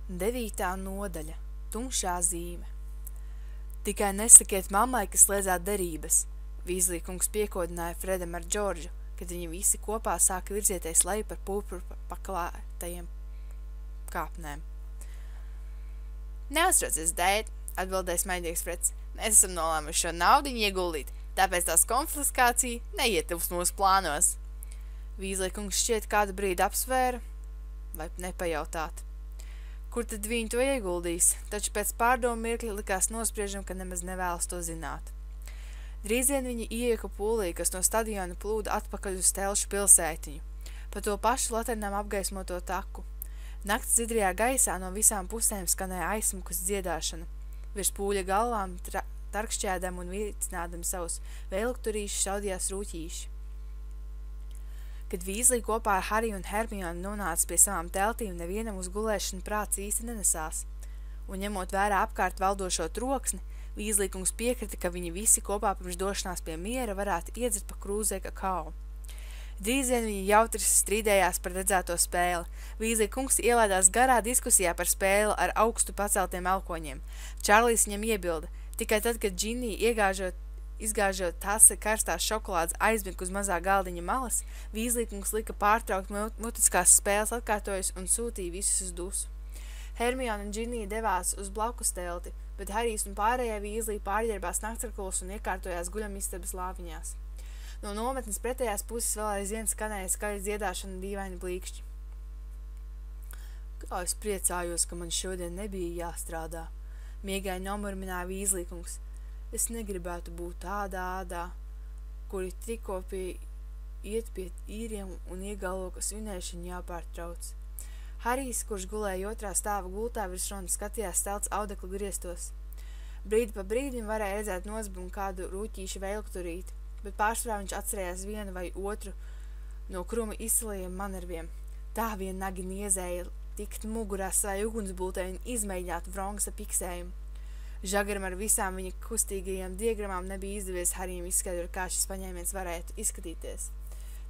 9. nodaļa. Tumšā zīme. Tikai nesakiet mammai, ka slēdzāt derības. Vīzlī kungs piekodināja Fredam ar Džordžu, kad viņi visi kopā sāka virzieties leju par purpuru paklātajiem kāpnēm. Neuztraucies, dēd, atbildēja smaidīgs Freds. Mēs esam nolēmuši šo naudiņu ieguldīt, tāpēc tās konfiskācija neietilps mūsu plānos. Vīzlī kungs šķiet kādu brīdi apsvēra, lai nepajautāt. Kur tad viņi to ieguldīs, taču pēc pārdomu mirkļa likās nospriežam, ka nemaz nevēlas to zināt. Drīz vien viņi ieieka pūlī, kas no stadiona plūda atpakaļ uz Telšu pilsētiņu, pa to pašu laternām apgaismoto taku. Nakts zidrajā gaisā no visām pusēm skanēja aizsmukas dziedāšana, virs pūļa galvām tarkšķēdam un vicinādam savus vēlukturīšus šaudījās rūķīši. Kad Vīzlī kopā ar Hariju un Hermionu nonāca pie savām teltīm, nevienam uz gulēšanu prāts īsti nenesās, un ņemot vērā apkārt valdošo troksni, Vīzlī kungs piekrita, ka viņi visi kopā pirms došanās pie miera varētu iedzert pa krūzē kakao. Drīz vien viņi jautri strīdējās par redzēto spēli. Vīzlī kungs ielaidās garā diskusijā par spēli ar augstu paceltiem elkoņiem. Čārlijs viņam iebilda, tikai tad, kad Džinī izgāžot tasi karstās šokolādes aizmika uz mazā galdiņa malas, Vīzlī kungs lika pārtraukt mutiskās spēles atkārtojas un sūtīja visus uz dusu. Hermiona un Džinī devās uz blakus telti, bet Harijs un pārējie Vīzlī pārģērbās naktsarkulos un iekārtojās guļamistabas lāviņās. No nometnes pretējās puses vēl aizvien skanēja skaļa dziedāšana un dīvaini blīkšķi. Kā es priecājos, ka man šodien nebija jāstrādā, miegai nomurmināja Vīzlī kungs. Es negribētu būt tādā ādā, kuri tikko iet pie īriem un iegalvo, ka svinēšana jāpārtrauc. Harijs, kurš gulēja otrā stāva gultā virs Rona, skatījās telts audekla griestos. Brīdi pa brīdim varēja redzēt nozbumu kādu rūķīšu veilkturīti, bet pārsvarā viņš atcerējās vienu vai otru no kruma izsalajiem manerviem. Tā vien nagi niezēja tikt mugurā savai ugunsbultei un izmēģināt Vronksa piksējumu. Žagaram ar visām viņa kustīgajām diagramām nebija izdevies Harijam izskaidrot, kā šis paņēmiens varētu izskatīties.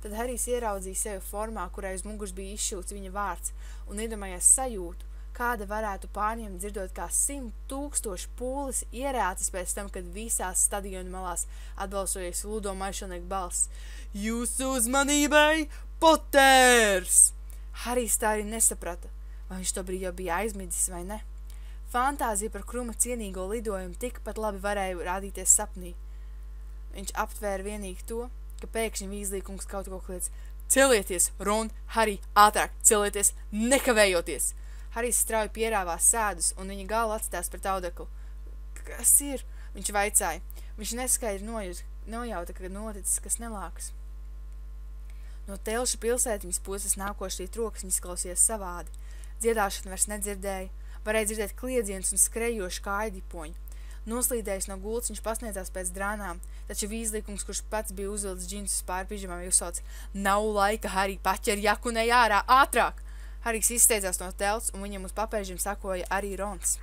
Tad Harijs ieraudzīja sevi formā, kurai uz muguras bija izšūts viņa vārds, un iedomājās sajūtu, kāda varētu pārņemt dzirdot kā 100 000 pūles ierētas pēc tam, kad visās stadiona malās atbalsojies ludo maišalnieku balss. Jūsu uzmanībai, Poters! Harijs tā arī nesaprata, vai viņš to brīdi jau bija aizmidzis vai ne. Fantāzija par kruma cienīgo lidojumu tikpat labi varēja rādīties sapnī. Viņš aptvēra vienīgi to, ka pēkšņi Vīzlī kungs kaut ko kliedz. Celieties, Ron, Harij, ātrāk, celieties, nekavējoties! Harijs strauji pierāvās sēdus, un viņa galva atstās pret audeklu. Kas ir? Viņš vaicāja. Viņš neskaidri nojauta, ka noticis kas nelāks. No Telšu pilsētiņas puses nākošie troksņi izklausījās savādi. Dziedāšana vairs nedzirdēja. Varēja dzirdēt kliedzienus un skrejošu kājidipoņu. Noslīdējis no gultas, viņš pasniedzās pēc drānām, taču Vīzlī kungs, kurš pats bija uzvilcis džinsus pāri pižamām, uzsauca: Nav laika, Harij, paķer jaku un ej ārā, ātrāk! Harijs izsteidzās no telts, un viņam uz papēžiem sakoja arī Rons.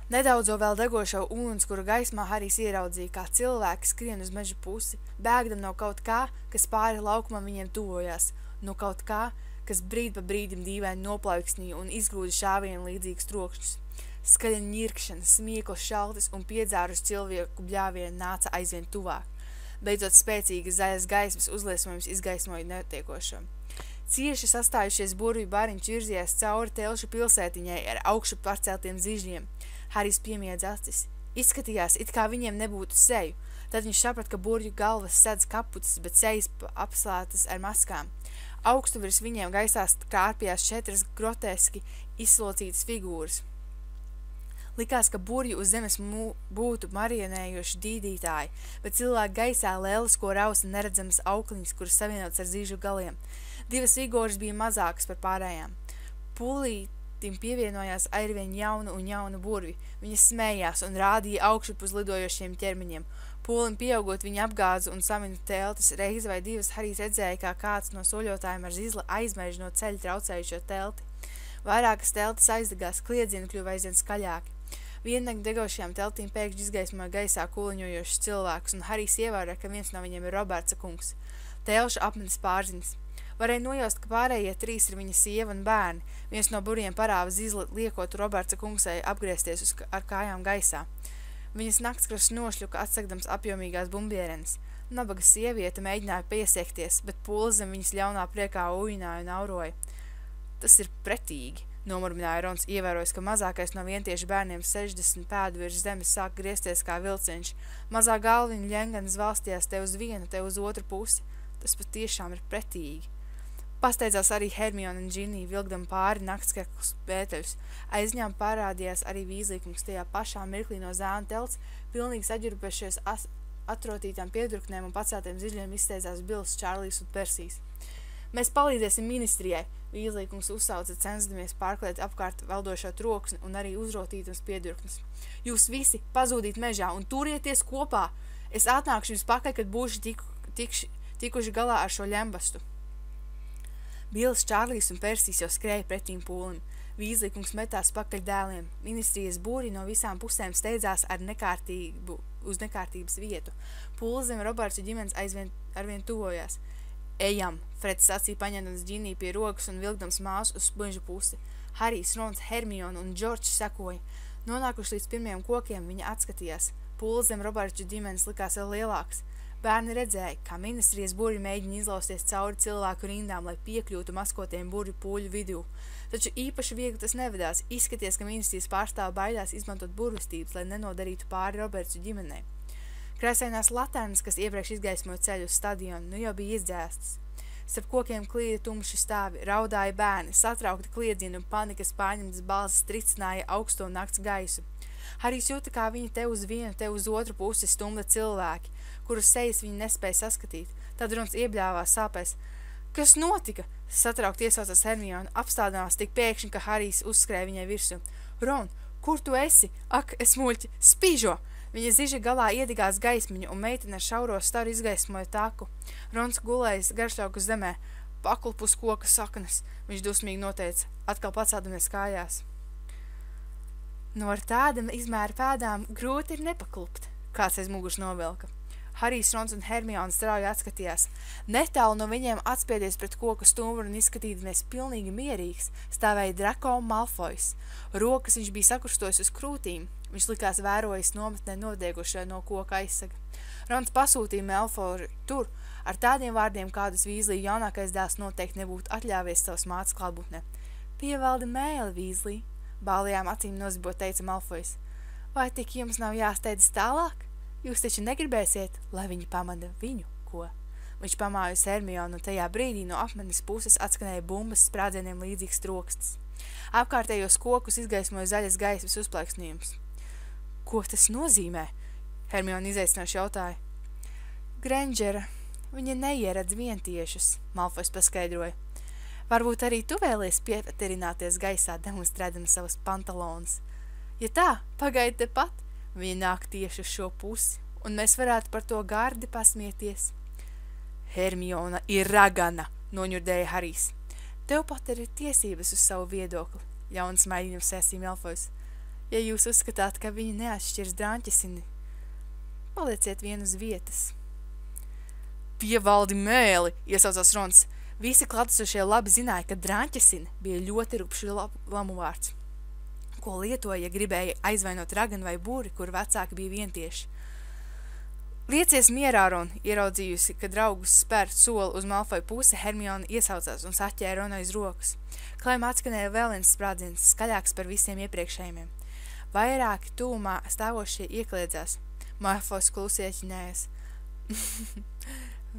Nedaudzo vēl degošo ugunskura gaismā Harijs ieraudzīja, kā cilvēki skrien uz meža pusi, bēgdam no kaut kā, kas pāri laukumam viņiem tuvojās, no kaut kā, kas brīd pa brīdim dīvaini noplaiksnīja un izgrūda šāvienu līdzīgus trokšņus. Skaļa ņirkšana, smieklas šaltis un piedzārus cilvēku bļāvieni nāca aizvien tuvāk. Beidzot spēcīgas zaļas gaismas uzliesmojums izgaismoja netiekošo. Cieši sastājušies burvju bariņš virzījās cauri Telšu pilsētiņai ar augšu parceltiem zižļiem. Harijs piemiedz acis. Izskatījās, it kā viņiem nebūtu seju. Tad viņš saprat, ka burvju galvas sedz kapucis, bet sejas apslētas ar maskām. Augstu virs viņiem gaisās kārpjās 4 groteski izslocītas figūras. Likās, ka burji uz zemes būtu marionējoši dīdītāji, bet cilvēki gaisā lēlisko rausa neredzamas aukliņas, kuras savienotas ar zīžu galiem. 2 figūras bija mazākas par pārējām. Pūlītim pievienojās aizvien jaunu burvi. Viņas smējās un rādīja augšup uz lidojošiem ķermeņiem. Pūlim pieaugot, viņa apgāza un samina teltis. Reizi vai divas Harijs redzēja, kā kāds no soļotājiem ar zizli aizmēž no ceļa traucējušo telti. Vairākas teltis aizdegās, kliedzieni kļuva aizvien skaļāki. Viennakt degošajām teltīm pēkšņi izgaismoja gaisā kūliņojošus cilvēkus, un Harijs ievēroja, ka viens no viņiem ir Robertsa kungs. Telšu apmetas pārziņas. Varēja nojaust, ka pārējie 3 ir viņa sieva un bērni. Viens no buriem parāva zizli, liekot Roberta kungsai apgriezties ar kājām gaisā. Viņas naktskrasts nošļuka, atsegdams apjomīgās bumbierenes. Nabaga sieviete mēģināja piesiekties, bet pūle zem viņas ļaunā priekā uināja un auroja. Tas ir pretīgi, nomurmināja Rons, ievērojis, ka mazākais no vientiešu bērniem 60 pēdu virs zemes sāk griezties kā vilciņš. Mazā galviņa ļenganas valstījās te uz vienu, te uz otru pusi. Tas patiešām ir pretīgi. Pasteidzās arī Hermiona un Džinija, vilkdam pāri naktskarklus pēteļus. Aiz viņām parādījās arī Vīzlīkungs, tajā pašā mirklī no zēna telts, pilnīgi saģurbešies atrotītām piedurknēm un paceltiem ziļiem izsteidzās Bils, Čārlijs un Persijs. Mēs palīdzēsim ministrijai, Vīzlīkungs uzsauca, censdamies pārklēt apkārt valdošo troksni un arī uzrotītums piedurknes. Jūs visi pazūdīt mežā un turieties kopā. Es atnākšu jums pakaļ, kad būšu tikuši galā ar šo ļembastu. Bils, Čārlijs un Persijs jau skrēja pretīm pūlim. Vīzlīkungs metās pakaļ dēliem. Ministrijas būri no visām pusēm steidzās uz nekārtības vietu. Pūle zem Roberta ģimenes arvien tuvojās. Ejam, Freds sacīja paņemdams Džiniju pie rokas un vilkdams māsu uz meža pusi. Harijs, Rons, Hermiona un Džordžs sekoja. Nonākuši līdz pirmajiem kokiem, viņa atskatījās. Pūle zem Roberta ģimenes likās vēl lielāks. Bērni redzēja, kā ministrijas burvi mēģina izlausties cauri cilvēku rindām, lai piekļūtu maskotiem burvi pūļu vidū. Taču īpaši viegli tas nevedās. Izskaties, ka ministrijas pārstāvi baidās izmantot burvestības, lai nenodarītu pāri Robertu ģimenei. Krēsainās laternas, kas iepriekš izgaismoja ceļu uz stadionu, nu jau bija izdzēstas. Starp kokiem klīda tumši stāvi, raudāja bērni, satraukti kliedzieni un panikas pārņemtas balsis tricināja augsto nakts gaisu. Harijs jūta, kā viņa te uz vienu, te uz otru pusi stumda cilvēki, kurus sejas viņa nespēja saskatīt. Tad Rons iebļāvās sāpēs. Kas notika? Satraukt iesaucās Hermiona, apstādinās tik pēkšņi, ka Harijs uzskrēja viņai virsū. Ron, kur tu esi? Ak, es muļķi, spīžo! Viņa ziža galā iedigās gaismiņu, un meitene ar šauro staru izgaismoja taku. Rons gulējis garšļauku zemē, paklupus koka saknes, viņš dusmīgi noteica, atkal pacēdamies kājās. No ar tādam izmēra pēdām grūti ir nepaklupt, kāds aiz muguras novilka. Harijs, Rons un Hermiona strauji atskatījās. Netālu no viņiem atspiedies pret koku stumbru un izskatīdamies pilnīgi mierīgs, stāvēja Draco Malfoys. Rokas viņš bija sakurstojis uz krūtīm. Viņš likās vērojis nometnē nodiegušai no koka aizsaga. Rons pasūtīja Malfoyu tur, ar tādiem vārdiem, kādus Vīzlī jaunākais dēls noteikti nebūtu atļāvies savas mātes klātbūtnē. Pievalda mēli, Vīzlī, bālajām acīm nozibot teica Malfoys. Vai tik jums nav jāsteidzas tālāk? Jūs taču negribēsiet, lai viņi pamana viņu, ko? Viņš pamāja uz Hermionu, un tajā brīdī no apmetnes puses atskanēja bumbas sprādzieniem līdzīgs troksnis. Apkārtējos kokus izgaismoja zaļas gaismas uzplaiksnījums. Ko tas nozīmē? Hermiona izaicinoši jautāja. Grangera, viņa neieredz vientiešus, Malfoys paskaidroja. Varbūt arī tu vēlies pieveterināties gaisā, demonstrēdama savas pantalonus. Ja tā, pagaidi tepat. Viņa nāk tieši uz šo pusi, un mēs varētu par to gardi pasmieties. Hermiona ir ragana, noņurdēja Harijs. Tev pat ir tiesības uz savu viedokli, ļauns maidinums sēsīja Malfoys. Ja jūs uzskatāt, ka viņa neatšķirs Drāņķesini, palieciet vien uz vietas. Pievaldi mēli, iesaucās Rons. Visi klātesošie labi zināja, ka Drāņķesini bija ļoti rupši lamu vārds, ko lietoja, ja gribēja aizvainot raganu vai būri, kur vecāki bija vientieši. Liecies mierā, Ron, ieraudzījusi, ka draugus spēr soli uz Malfoju pusi, Hermiona iesaucās un saķēra Ronu aiz rokas. Klājumā atskanēja vēl viens sprādziens, skaļāks par visiem iepriekšējiem. Vairāki tūmā stāvošie iekliedzās. Malfojs klusi ieķinējas.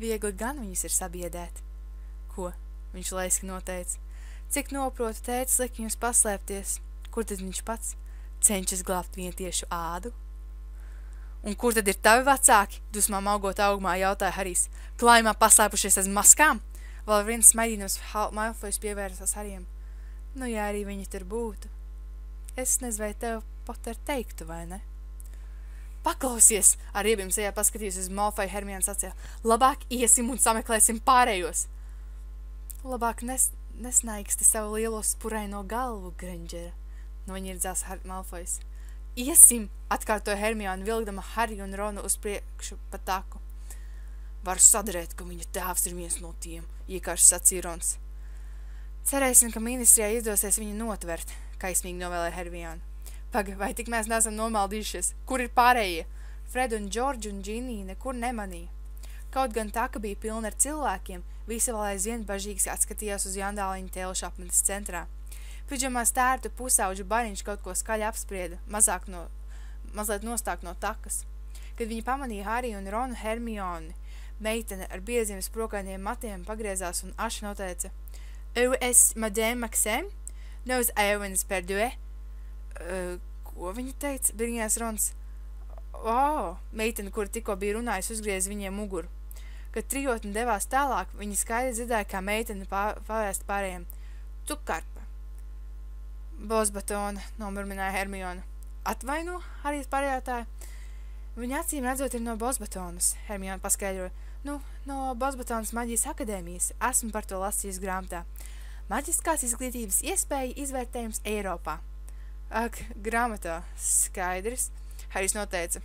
Viegli gan viņus ir sabiedēt. Ko? Viņš laiski noteica. Cik noprotu tētis lika jums paslēpties? Kur tad viņš pats? Cenšas glābt vientiešu ādu? Un kur tad ir tavi vecāki? Dusmām augot augumā jautāja Harijs. Klājumā paslēpušies aiz maskām? Vēl viens smaidīnos Malfojs pievērsās Harijam. Nu, ja arī viņi tur būtu. Es nezinu, vai tev pat ar teiktu, vai ne? Paklausies! Ar riebiem sejā paskatījusies uz Malfoju, Hermiona sacīja. Labāk iesim un sameklēsim pārējos. Labāk nesnaigsti savu lielo spuraino galvu, Grangera. Noņirdzās Malfoys. Iesim, atkārtoja Hermiona, vilkdama Hariju un Ronu uz priekšu pa taku. Varu sadarēt, ka viņa tēvs ir viens no tiem, iekārši sacīja Rons. Cerēsim, ka ministrijā izdosies viņu notvert, kaismīgi novēlēja Hermione. Paga, vai tik mēs neesam nomaldījušies? Kur ir pārējie? Fred un George un Ginny nekur nemanīja. Kaut gan taka bija pilna ar cilvēkiem, visi vēl aizvien bažīgi atskatījās uz Jandāliņa tēlušu apmetas centrā. Pidžamā stērtu pusauģu bariņš kaut ko skaļi apsprieda, mazliet nostāk no takas. Kad viņi pamanīja Hariju un Ronu, Hermioni, meitene ar bieziem sprokainiem matiem pagriezās un aši noteica: "Où est Madame Maxime? Nous avons perdu." Ko viņa teica? Brīnījās Rons. Meitene, kura tikko bija runājusi, uzgriez viņiem muguru. Kad trijotni devās tālāk, viņi skaidri dzirdēja, kā meitene pavēst pārējiem: "Tu karpa." "Bosbatona," nomurmināja Hermione. "Atvaino?" Harijs pajautāja. "Viņa acīm redzot ir no Bosbatonas," Hermione paskaidroja. No Bosbatonas maģijas akadēmijas. Esmu par to lasījis grāmatā. Maģiskās izglītības iespēja izvērtējums Eiropā. Ak, grāmatā, skaidrs, Harijs noteica.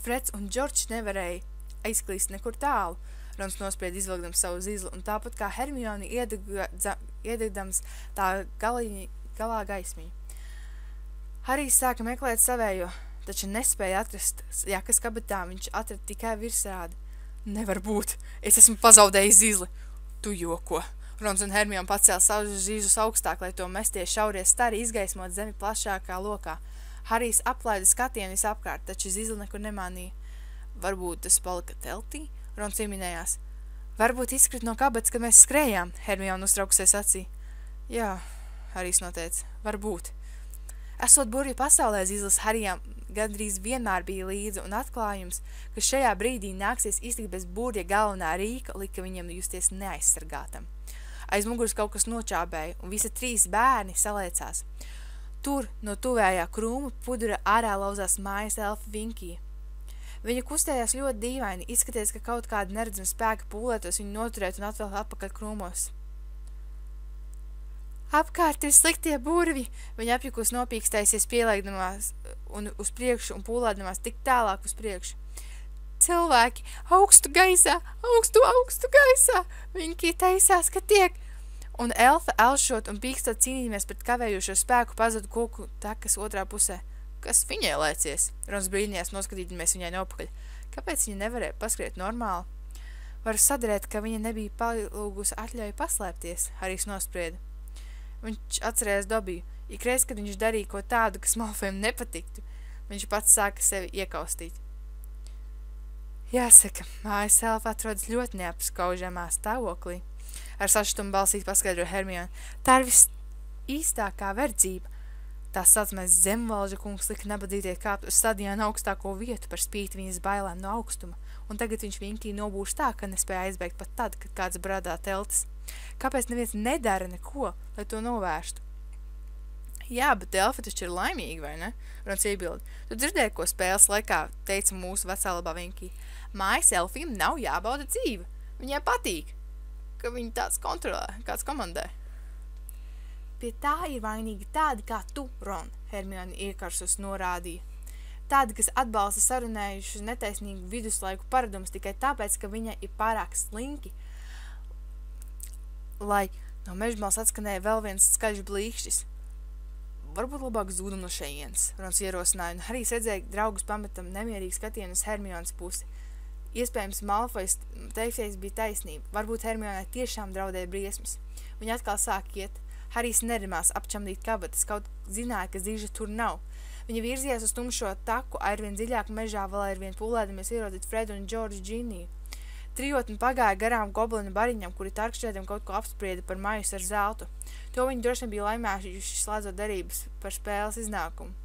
Freds un Džordžs nevarēja aizklīst nekur tālu. Rons nospried izvilkdams savu zīzlu, un tāpat kā Hermione iedegdams tā galā gaismiņu. Harijs sāka meklēt savējo, taču nespēja atrast jakas kabatā, viņš atrada tikai virsrādi. Nevar būt, es esmu pazaudējis zīzli. Tu joko. Rons un Hermione pacēla savus zīžus augstāk, lai to mestie šaurie stari izgaismot zemi plašākā lokā. Harijs aplaida skatienu visapkārt, taču zīzli nekur nemanīja. Varbūt tas palika teltī? Rons ieminējās. Varbūt izkrit no kabatas, kad mēs skrējām, Hermione uztraukusies acī. Jā, Harijs noteica, varbūt. Esot burvju pasaulē, zīzlis Harijam gandrīz vienmēr bija līdzi, un atklājums, ka šajā brīdī nāksies iztikt bez burvja galvenā rīka, lika viņam justies neaizsargātam. Aiz muguras kaut kas nočābēja, un visi trīs bērni salēcās. Tur, no tuvējā krūma pudura ārā lauzās mājas elfa Vinkija. Viņa kustējās ļoti dīvaini, izskaties, ka kaut kāda neredzama spēka pūlētos viņu noturēt un atvēl atpakaļ krūmos. Apkārt ir sliktie burvi, viņa apjukus nopīkstējusies pieliekdamās un uz priekšu un pūlēdamās tik tālāk uz priekšu. Cilvēki, augstu gaisā, augstu gaisā, Vinkija taisās, ka tiek. Un elfa elšot un pīkstot cīnīties pret kavējušo spēku pazuda koku takas otrā pusē. Kas viņai lēcies? Rons brīnījās noskatīdamies viņai nopakaļ. Kāpēc viņa nevarēja paskriet normāli? Varu sadarēt, ka viņa nebija palūgusi atļauju paslēpties, Harijs nosprieda. Viņš atcerējās Dobiju. Ikreiz, kad viņš darīja ko tādu, kas Malfoyam nepatiktu, viņš pats sāka sevi iekaustīt. Jāsaka, mājas elfa atrodas ļoti neapskaužamā stāvoklī. Ar sašutumu balsīt paskaidro Hermione. Tā ir visīstākā verdzība. Tā saucamais zemvalža kungs lika nabadzītie kāpt uz stadionu augstāko vietu par spīti viņas bailēm no augstuma, un tagad viņš Vinkiju nobūš tā, ka nespēja aizbēgt pat tad, kad kāds bradā teltis. Kāpēc neviens nedara neko, lai to novērstu? Jā, bet elfa taču ir laimīgi, vai ne? Rons iebildi. Tu dzirdēji, ko spēles laikā teica mūsu vecā labā Vinkija. Mājas elfiem nav jābauda dzīve. Viņai patīk, ka viņi tāds kontrolē, kāds komandē. Pie tā ir vainīgi tādi kā tu, Ron, Hermione iekarsus norādīja. Tādi, kas atbalsta sarunējušus netaisnīgu viduslaiku paradumus tikai tāpēc, ka viņa ir pārāk slinki. Lai no mežmals atskanēja vēl viens skaļš blīkšķis. Varbūt labāk zūdam no šejienes, Rons ierosināja, un Harijs redzēja draugus pametam nemierīgi skatienu uz Hermiones pusi. Iespējams, Malfoys teiktais bija taisnība. Varbūt Hermionai tiešām draudēja briesmas. Viņa atkal sāk iet. Harijs nerimās apčamdīt kabatas, kaut zināja, ka zīža tur nav. Viņa virzījās uz tumšo taku, aizvien dziļāk mežā, vēl aizvien pūlēdamies ieraudzīt Fredu un Džordžu Giniju. Trijotni pagāja garām goblinu bariņam, kuri tarkšķēdiem kaut ko apsprieda par mājus ar zeltu. To viņi droši nebija laimējuši slēdzot derības par spēles iznākumu.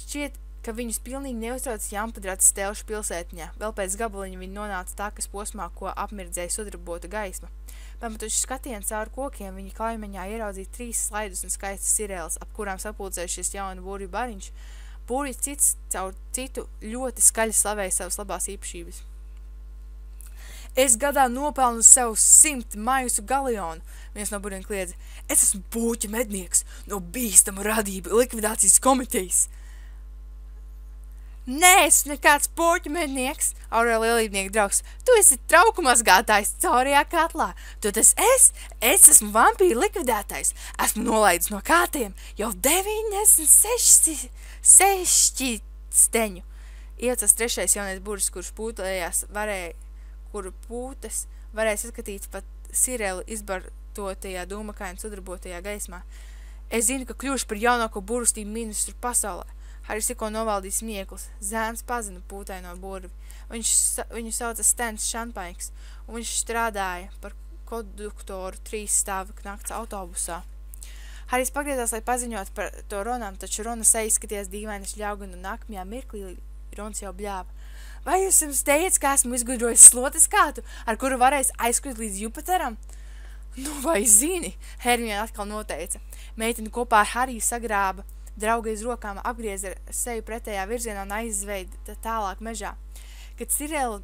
Šķiet, ka viņus pilnīgi neuztrauc Jampadrats Stelšu pilsētiņā. Vēl pēc gabaliņa viņi nonāca takas posmā, ko apmirdzēja sudrabota gaisma. Pametuši skatienu cauri kokiem, viņi klaimeņā ieraudzīja 3 slaidus un skaistas sirēles, ap kurām sapulcējušies jaunu burvju bariņš. Burvju cits caur citu ļoti skaļi slavēja savas labās īpašības. Es gadā nopelnu sev 100 majusu galionu, viens no burviem kliedza. Es esmu puķa mednieks no bīstamu radību likvidācijas komitejas. Nē, esmu nekāds poķu mednieks, Aurēla lielībnieka draugs. Tu esi trauku mazgātājs caurajā katlā. Tu tas es esmu vampīru likvidētājs. Esmu nolaidis no kātiem jau 96 steņu. Iecas trešais jaunais burvis, kuru pūtes varēja saskatīt pat sireli izbartotajā dūmakaini sudrabotajā gaismā. Es zinu, ka kļūšu par jaunāko burvestību ministru pasaulē. Harijs tikko novaldīs smieklis. Zēns pazina pūtaino burvi. Viņu sauca Stens Šanpaiks, un viņš strādāja par konduktoru 3 stāvu nakts autobusā. Harijs pagriezās, lai paziņot par to Ronam, taču Rona izskaties dīvaini šļaugan, un nākamajā mirklī Rons jau bļāva. Vai jūs jums teicat, ka esmu izgudrojis slotes kātu, ar kuru varēs aizskriet līdz Jupiteram? Nu, vai zini? Hermione atkal noteica. Meitene kopā ar Hariju sagrāba drauga iz rokām, apgrieza seju pretējā virzienā un aizveida tālāk mežā. Kad Sirela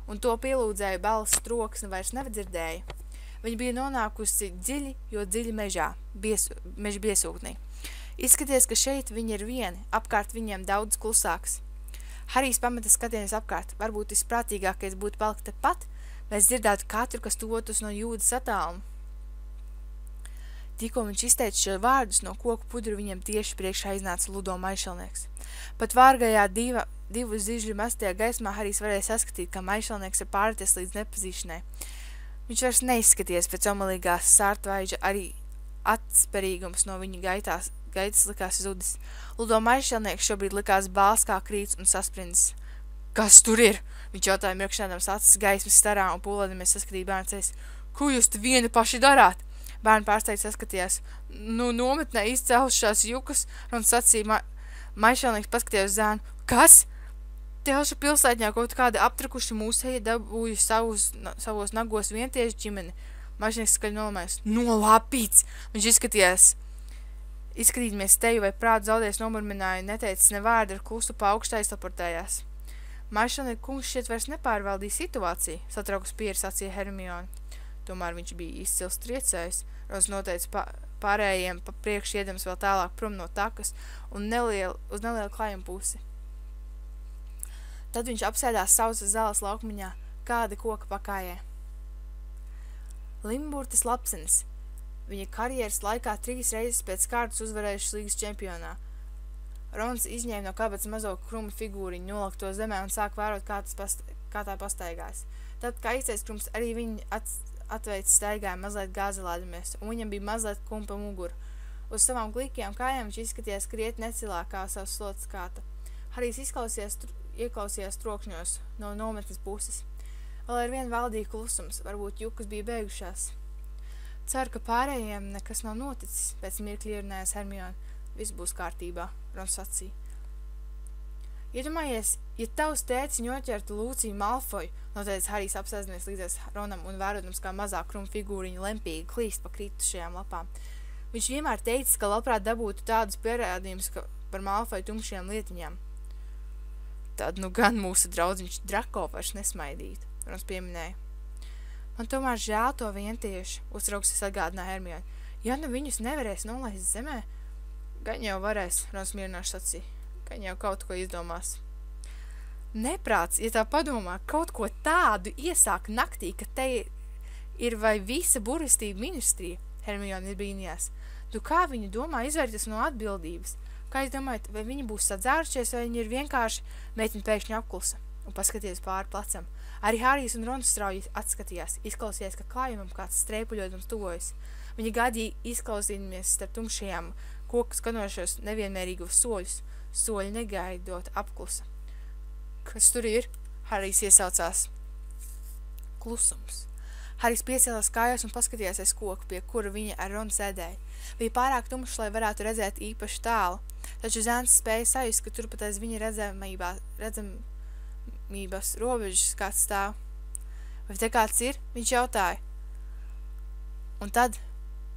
un to pielūdzēja balss troksni vairs nevadzirdēja, viņa bija nonākusi dziļi mežā, meža biesūknī. Izskaties, ka šeit viņi ir vieni, apkārt viņiem daudz klusāks. Harijs pameta skatienus apkārt, varbūt visprātīgākais būtu palikt tepat, mēs dzirdētu katru, kas tuvotos no jūdas attāluma. Tikko viņš izteica šo vārdus, no koku pudru viņam tieši priekšā iznāca Ludo maišalnieks. Pat vārgajā divu zižļu mestajā gaismā Harijs varēja saskatīt, ka maišalnieks ir pārties līdz nepazīšanai. Viņš vairs neizskaties pēc omalīgās sārtvaiģa, arī atsperīgums no viņa gaitas likās zudis. Ludo maišalnieks šobrīd likās bāls kā krīts un sasprindzis. Kas tur ir? Viņš jautāja mirkšķēdams acis gaismas starā un pūlēdamies saskatīt bērnu ceļus. Ko jūs te vieni paši darāt? Bērni pārsteigti saskatījās. Nometnē izcēlušās jukas, un sacīja maišalnieks paskatījās uz zēnu. Kas? Telšu pilsētņā kaut kādi aptrakuši mūsēji dabūju savos nagos vientieši ģimeni. Maišalnieks skaļi nolamājās. Nolapīts! Viņš izskatīties teju vai prātu zaudējis nomurmināju, neteicis ne vārdu, ar klusu pa augštā izlaportējās. Maišalnieka kungs šķiet vairs nepārvaldīja situāciju, satraukus pieris sacīja Hermione. Tomēr viņš bija izcils triecējs. Rons noteica pārējiem pa priekšu iedams vēl tālāk prom no takas un uz nelielu klājumu pusi. Tad viņš apsēdās sausas zāles laukumiņā, kāda koka pakājē. Limburtis Lapsenis. Viņa karjeras laikā 3 reizes pēc kārtas uzvarējušas līgas čempionā. Rons izņēma no kabatas mazo kruma figūriņu, nolika to zemē un sāk vērot, kā tā pastaigājas. Tad, kā īstais krums, arī viņa atveica staigāja mazliet gāzelādamies, un viņam bija mazliet kumpa muguru. Uz savām glīkajām kājām viņš izskatījās krietni necilāk kā savs slotas kāta. Harijs ieklausījās trokšņos no nometnes puses. Vēl ar vienu valdīja klusums, varbūt jukas bija beigušās. Ceru, ka pārējiem nekas nav noticis, pēc mirkļa ierunājās Hermione. Viss būs kārtībā, Rons sacīja. Iedomājies, ja tavs tētis ņoķertu Lūciju Malfoju, noteica Harijs apsēdinies līdzies Ronam un vērotams, kā mazā kruma figūriņa lempīgi klīst pa kritušajām lapām. Viņš vienmēr teicis, ka labprāt dabūtu tādus pierādījumus par Malfoju tumšajām lietiņām. Tad nu gan mūsu draudziņš Drako vairs nesmaidītu, Rons pieminēja. Man tomēr žēl to vientieši, uztrauksis atgādināja Hermione. Ja nu viņus nevarēs nolaist zemē, gan jau varēs, Rons mierinoši sacīja. Gan jau kaut ko izdomās. Neprāts, ja tā padomā, kaut ko tādu iesāk naktī, ka te ir vai visa burvestība ministrija, Hermione brīnījās. Tu kā viņi domā izvērties no atbildības? Kā jūs domājat, vai viņi būs sadzērušies, vai viņi ir vienkārši meiteni pēkšņi apklusa un paskaties pāri plecam? Arī Harijs un Rons strauji atskatījās, izklausījās, ka klājumam kāds streipuļotums tuvojas. Viņi gādīja izklausījumies starp tumšajām koku skanošos nevienmērīgos soļus. Soļi negaidot apklusa. Kas tur ir? Harijs iesaucās. Klusums. Harijs piecēlās kājās un paskatījās aiz koku, pie kura viņa ar Ronu sēdēja. Bija pārāk tumšs, lai varētu redzēt īpaši tālu, taču zēns spēja sajust, ka turpat aiz viņa redzamības robežas kāds stāv. Vai te kāds ir? Viņš jautāja. Un tad,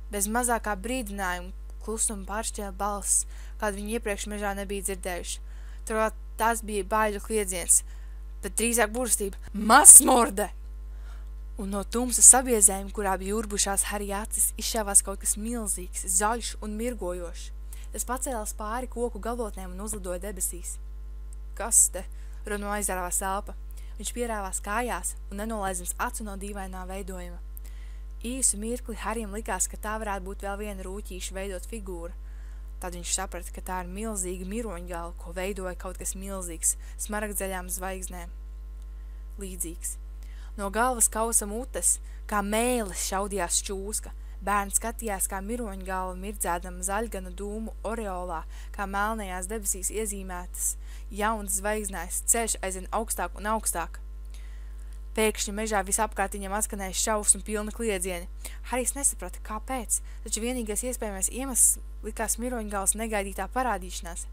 bez mazākā brīdinājuma, klusuma pāršķēla balss, kādu viņi iepriekš mežā nebija dzirdējuši. Turklāt tās bija baiļu kliedziens, bet drīzāk burvestība – masmorde! Un no tumsas sabiezējuma, kurā bija urbušās Harija acis, izšāvās kaut kas milzīgs, zaļš un mirgojošs. Tas pacēlās pāri koku galotnēm un uzlidoja debesīs. kas te? Ronu aizrāvās elpa. Viņš pierāvās kājās un nenolaizams acu no dīvainā veidojuma. Īsu mirkli Harijam likās, ka tā varētu būt vēl viena rūķīša veidot figūra. Tad viņš saprata, ka tā ir milzīga miroņgalva, ko veidoja kaut kas milzīgs, smaragdzaļām zvaigznēm. Līdzīgs. No galvas kausa mutes, kā mēlis šaudījās šķūska. Bērns skatījās, kā miroņgalva mirdzēdama zaļgana dūmu oreolā, kā melnajās debesīs iezīmētas jaunas zvaigznēs, ceļš aizvien augstāk un augstāk. Pēkšņi mežā visapkārt viņam atskanēja šausmu pilna kliedzieni. Harijs nesaprata, kāpēc, taču vienīgais iespējamais iemesls likās miroņgalvas negaidītā parādīšanās.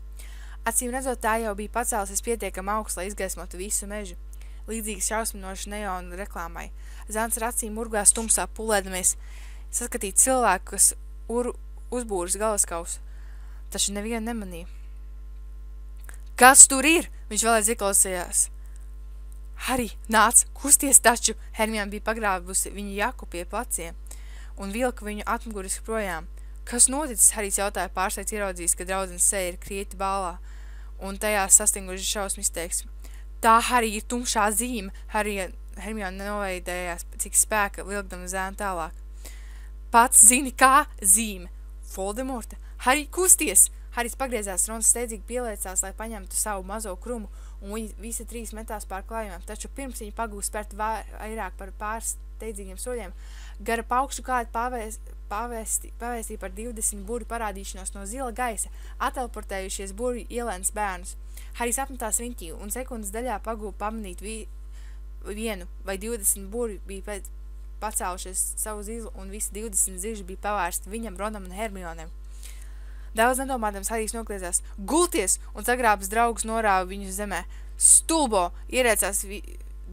Acīm redzot, tā jau bija pacēlusies pietiekami augsts, lai izgaismotu visu mežu. Līdzīgi šausminoši neonu reklāmai. Zāns ar acīm murgās tumsā pulēdamies saskatīt cilvēku, kas uzbūras galvaskausu, taču nevienu nemanīja. Kas tur ir? Viņš vēlreiz ieklausījās. Harij, nāc, kusties taču! Hermione bija pagrābusi viņa jaku pie pleciem un vilka viņu atmuguriski projām. Kas noticis? Harijs jautāja pārsteigts ieraudzījis, ka draudzenes seja ir krieti bālā un tajā sastinguši šausmu izteiksmi. Tā, Harij, ir tumšā zīme! Hermione noveidējās, cik spēka vilkdama zēnu tālāk. Pats zini, kā zīme? Voldemorta! Harij, kusties! Harijs pagriezās, Rons steidzīgi pieliecās, lai paņemtu savu mazo krumu, un viņi visi trīs metās pār klājumiem, taču pirms viņi pagūs spērt vairāk par pāris steidzīgiem soļiem, gara paukšu kāda pavēstīja par 20 burju parādīšanos no zila gaisa, atelportējušies burju ielēnas bērnus. Harijs apmetās riņķī, un sekundes daļā pagūva pamanīt vienu vai 20 burju bija pacēlušies savu zilu, un visi 20 ziži bija pavērsti viņam, Ronam un Hermionem. Daudz nedomādams Harijs nokliedzās. Gulties! Un sagrābas draugus norāva viņu zemē. Stulbo! Ierēcās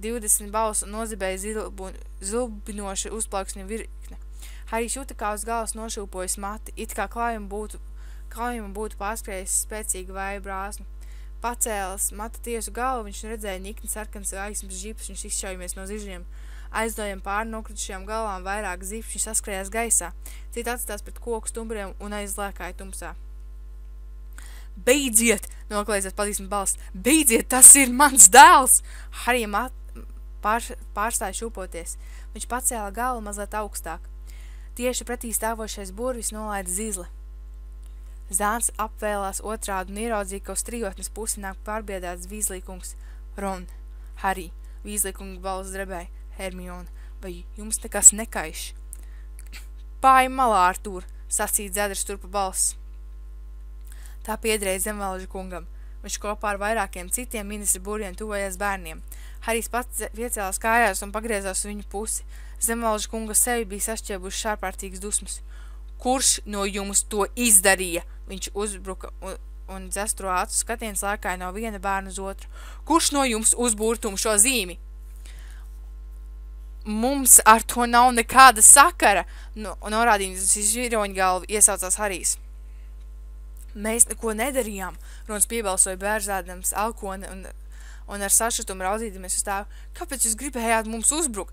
20 balsu un nozibēja zilbinoša uzplauksņa virkne. Harijs jūta, kā uz galvas nošūpojas mati, it kā klājumu būtu pārskrējis spēcīga vēja brāzma. Pacēlis mata tiesu galvu, viņš redzēja nikni sarkans gaismas žipus, viņš izšaujamies no zižiem. Aizdojam pāri nokritušajām galvām vairāk zipšņi saskrējās gaisā, citi atstās pret koku stumbriem un aizlēkāja tumsā. Beidziet! Nokliedzās patīsma balss. Beidziet, tas ir mans dēls! Harijam pārstāja šūpoties. Viņš pacēla galvu mazliet augstāk. Tieši pretī stāvošais burvis nolaida zizli. Zāns apvēlās otrādi un ieraudzīja, ka uz trijotnes pusi nāk pārbiedāts Vīzlīkungs. Ron, Harij, Vīzlīkunga balss drebēja. Hermione, vai jums nekas nekaiš? Pājam malā, Artūr, sacīja dzedras turpa balss. Tā piederēja Zemvalža kungam. Viņš kopā ar vairākiem citiem ministra buriem tuvojās bērniem. Harijs pats piecēlās kājās un pagriezās uz viņu pusi. Zemvalža kunga sevi bija sašķiebuši šārpārtīgas dusmas. Kurš no jums to izdarīja? Viņš uzbruka un dzestro acu skatiens lēkāja no viena bērna uz otru. Kurš no jums uzbūra tumšo zīmi? Mums ar to nav nekāda sakara, norādījums uz miroņgalvu iesaucās Harijs. Mēs neko nedarījām, Rons piebalsoja bērzādams elkoni un ar sašutumu raudzīdamies uz tēvu. Kāpēc jūs gribējāt mums uzbrukt?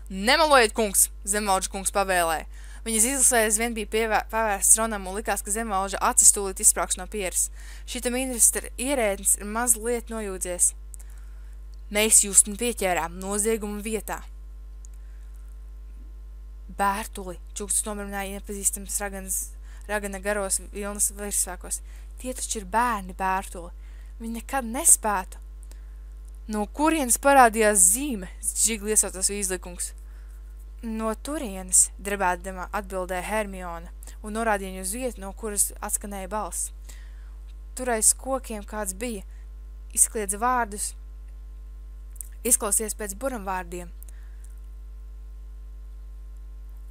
Nemalojiet, kungs, Zemvalža kungs pavēlēja. Viņa zilsējas vien bija pavērsts Ronam un likās, ka Zemvalža acis tūlīt izsprāks no pieres. Šita ministra ierēdnis ir mazliet nojūdzies. Mēs jūs pieķērām noziegumu vietā. Bērtuli, čuksts nomirināja nepazīstams ragana garos vilnas virsvēkos. Tie taču ir bērni, Bērtuli. Viņi nekad nespētu. No kurienes parādījās zīme, žigli iesaucās Vīzlīkungs. No turienes, drebēdama atbildēja Hermione un norādīja uz vietu, no kuras atskanēja balss. Tur aiz kokiem kāds bija, izkliedza vārdus, izklausies pēc buramvārdiem.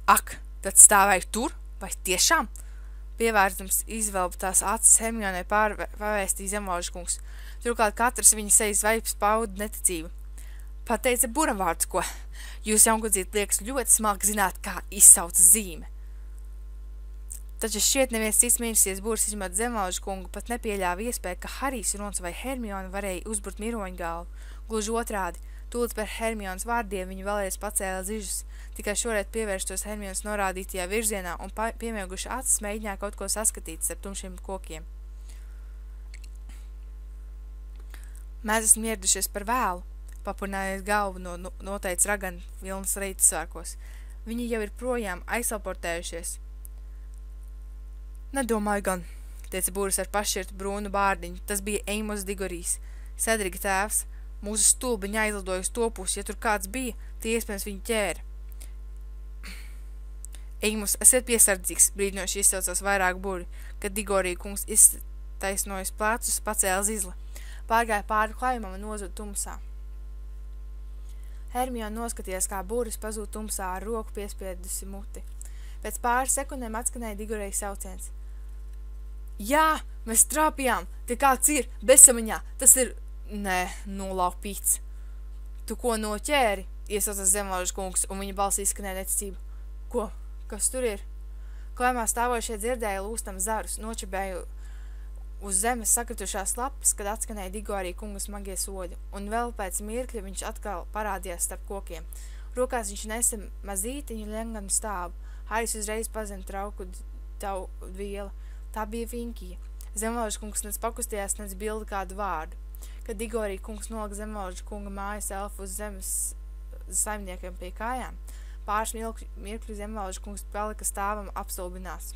Ak, tad stāvēja tur, vai tiešām? Pievērstams izvelba tās acis Hermionei pavēstīja Zemvalža kungs. Turklāt katrs viņa sejas vaips pauda neticību. Pateica buramvārds, ko? Jūs jaungudzīt liekas ļoti smalki zināt, kā izsauca zīme. Taču šķiet neviens cits ministries būrs izņemot Zemvalža kungu pat nepieļāva iespēju, ka Harijs, Rons vai Hermione varēja uzburt miroņgalvu. Gluži otrādi, tūlīt par Hermiones vārdiem viņi vēlreiz pacēla zižus, tikai šoreiz pievērstos Hermiones norādītajā virzienā un piemieguši acis mēģināja kaut ko saskatīt starp tumšiem kokiem. Mēs esam ieradušies par vēlu, papurnājies galvu noteica ragana vilnas reitasvārkos. Viņi jau ir projām aizsalportējušies. Nedomāju gan, teica Būris ar pašķirtu brūnu bārdiņu. Tas bija Eimos Digorijs, Sedriga tēvs. Mūsu stulbiņa aizlidoja uz to pusi, ja tur kāds bija, tie iespējams viņu ķēra. Eimos, esiet piesardzīgs, brīdinoši izsaucās vairāk Būri, kad Digorija kungs iztaisnojas plecus, pacēla zizli. Pārgāja pāri klājumam un nozuda tumsā. Hermiona noskatījās, kā Būris pazūd tumsā ar roku piespiedusi muti. Pēc pāris sekundēm atskanēja Digorijas sauciens. Jā, mēs trāpījām, te kāds ir, bezsamaņā, tas ir, nolaupīts. Tu ko noķēri? Iesaucās Zemvalžu kungs, un viņa balsī skanēja neticība. Ko? Kas tur ir? Klājumā stāvošie dzirdēja lūstam zarus, nočibēja uz zemes sakritušās lapas, kad atskanēja Digorija kunga smagie soļi, un vēl pēc mirkļa viņš atkal parādījās starp kokiem. Rokās viņš nesa mazītiņu ļenganu stāvu. Haris uzreiz pazina trauku viela. Tā bija Vinkija. Zemvalžu kungs nec pakustījās, nec bilda kādu vārdu. Kad Digorija kungs nolika Zemvalžu kunga mājas elfu uz zemes saimniekiem pie kājām, pāris mirkļu Zemvalžu kungs palika stāvam apstulbinās.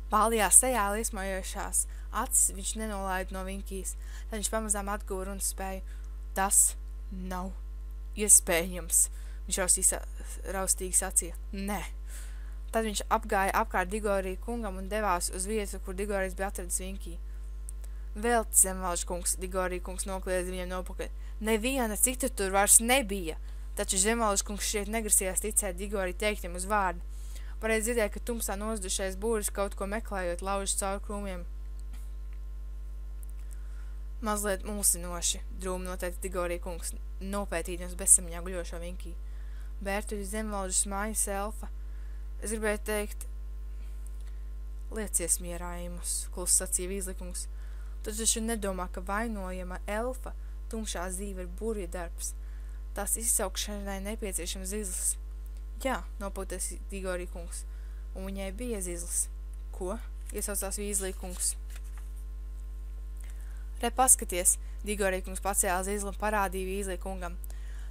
Bālijā sejā liesmojošās acis viņš nenolaida no Vinkijas, tad viņš pamazām atguva runas spēju. Tas nav iespējams, viņš raustīgi sacīja. Nē. Tad viņš apgāja apkārt Digorija kungam un devās uz vietu, kur Digorijs bija atradis Vinkiju. Velti, Zemvalžu kungs, Digorija kungs nokliedza viņam nopakaļ. Neviena cita tur vairs nebija, taču Zemvalžu kungs šķiet negrasījās ticēt Digorija teiktiem uz vārdu. Varēja dzirdēt, ka tumsā nozdušais Būris kaut ko meklējot laužas caur krūmiem. Mazliet mulsinoši, drūmi noteica Digorija kungs, nopētījums bezsamaņā guļošo Vinkiju. Bērtuļu Zemvalžas mājas elfa. Es gribēju teikt, liecies mierā, Eimus, klusi sacīja Vīzlikungs. Tu taču nedomā, ka vainojama elfa tumšā zīve ir Būrja darbs. Tās izsaukšanai nepieciešams zizlis. Jā, nopūties Digorija kungs, un viņai bija zizlis. Ko? Iesaucās Vīzlikungs. Re, paskaties, Digorija kungs pacēla zizli un parādīja Vīzlikungam.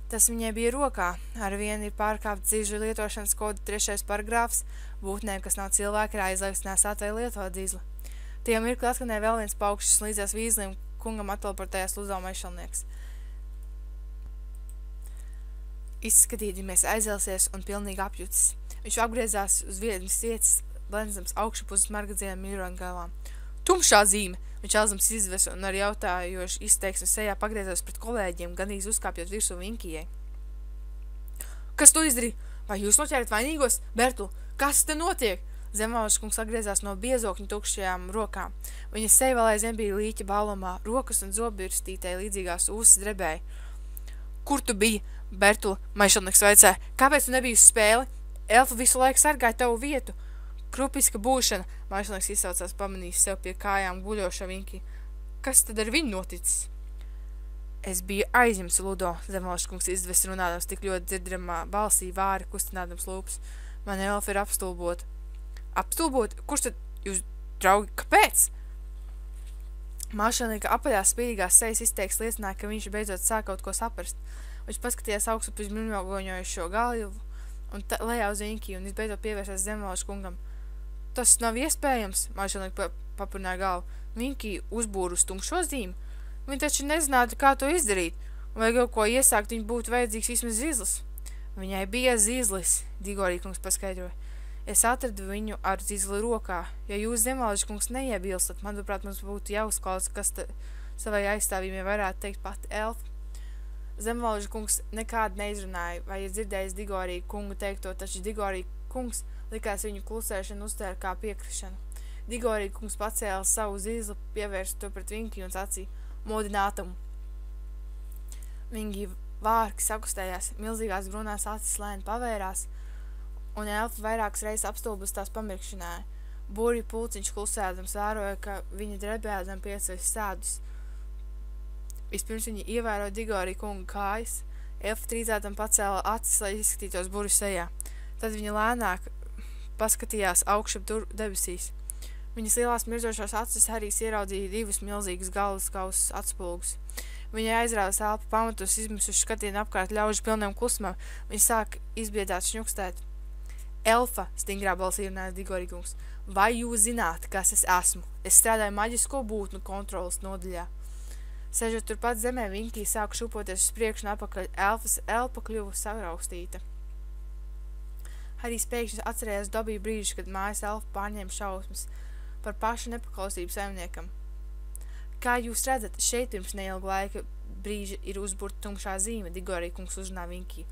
Tas viņai bija rokā, ar vienu ir pārkāpts zizļu lietošanas kodu 3. paragrāfs, būtnēm, kas nav cilvēki, ir aizliegts nesāt vai lietot zizli. Tajā mirkli atskanēja vēl viens paukšs līdzās Vīzlim, kungam attelportējās Luzau mešalnieks. Izskatīdamies aizelsies un pilnīgi apjucis. Viņš apgriezās uz vienas vietas, lenzams augšupus smargadzīniem mirongalām. Tumšā zīme! Viņš elzams izves un ar jautājošu izteiksmi sejā pagriezās pret kolēģiem, gandrīz uzkāpjot virsū Vinkijai. Kas to izdarīja? Vai jūs noķērat vainīgos? Bertu, kas te notiek? Zemvalžu kungs atgriezās no biezokņu tukšajām rokām. Viņa seja vēl aizvien bija līķa balumā, rokas un zobirstītei līdzīgās ūsas drebēja. Kur tu biji? Bertu, maišalnieks vaicāja. Kāpēc tu nebija uz spēli? Elfa visu laiku sargāja tavu vietu. Krupiska būšana, maišalnieks izsaucās pamanījis sev pie kājām guļošo Vinkiju. Kas tad ar viņu noticis? Es biju aizņemts, Ludo, Zemvalžu kungs izdevis runādams tik ļoti dzirdamā balsī vāri kustinādams lūpas. Man elfa ir apstulbota. Apstulbot? Kurš tad jūs, draugi, kāpēc? Maišalnieka apaļās spīdīgās sejas izteiks liecināja, ka viņš beidzot sāk kaut ko saprast. Viņš paskatījās augstu pēc mļņogoņojušo galvu un lejā uz Vinkiju un izbeidzot pievērsās Zemvalžu kungam. Tas nav iespējams, maišalnieka papurnāja galvu. Vinkiju uzbūru uz tumšo zīmi. Viņi taču nezinātu, kā to izdarīt, un vai kaut ko iesākt, viņa būtu vajadzīgs vismaz zizlis. Viņai bija zizlis, Digorija kungs paskaidroja. Es atradu viņu ar zizli rokā. Ja jūs, Zemvalžu kungs, neiebilstat, manuprāt, mums būtu jāuzklausa, kas savai aizstāvībai varētu teikt pati elfa. Zemvalžu kungs nekādu neizrunāja, vai ir dzirdējis Digorija kungu teikto, taču Digorija kungs likās viņu klusēšanu uztēra kā piekrišanu. Digorija kungs pacēla savu zizli, pievērsa to pret Vinkiju un sacīja modinātumu. Vinkija vārki sakustējās, milzīgās brunās acis lēni pavērās, un elfa vairākas reizes apstulbus tās pamirkšanāja. Būrju pulciņš klusēdams vēroja, ka viņa drebēdam pieceļ sēdus. Vispirms viņa ievēroja Digorija kunga kājas, elfa trīzētam pacēla acis, lai izskatītos Būrju sejā. Tad viņa lēnāk paskatījās augšup debesīs. Viņas lielās mirdzošās acis Harijs ieraudzīja divus milzīgus galvaskausus atspulgus. Viņa aizrāvas elpu pamatus, izmisuši skatienu apkārt ļaužu pilniem klusumam. Viņa sāk izbiedāt šņukstēt. Elfa, stingrā balsī runāja Digorīkungs, vai jūs zināt, kas es esmu? Es strādāju maģisko būtnu kontrolas nodaļā. Sežot turpat zemē, Vinkī sāka šupoties uz priekšu un apakaļ. Elfas elpa kļuva saraustīta. Harijs pēkšņi atcerējās Dobiju brīžu, kad mājas elfa pārņēma šausmas par pašu nepaklausību saimniekam. Kā jūs redzat, šeit pirms neilga laika brīža ir uzburta tumšā zīme, Digorīkungs uzrunā Vinkī.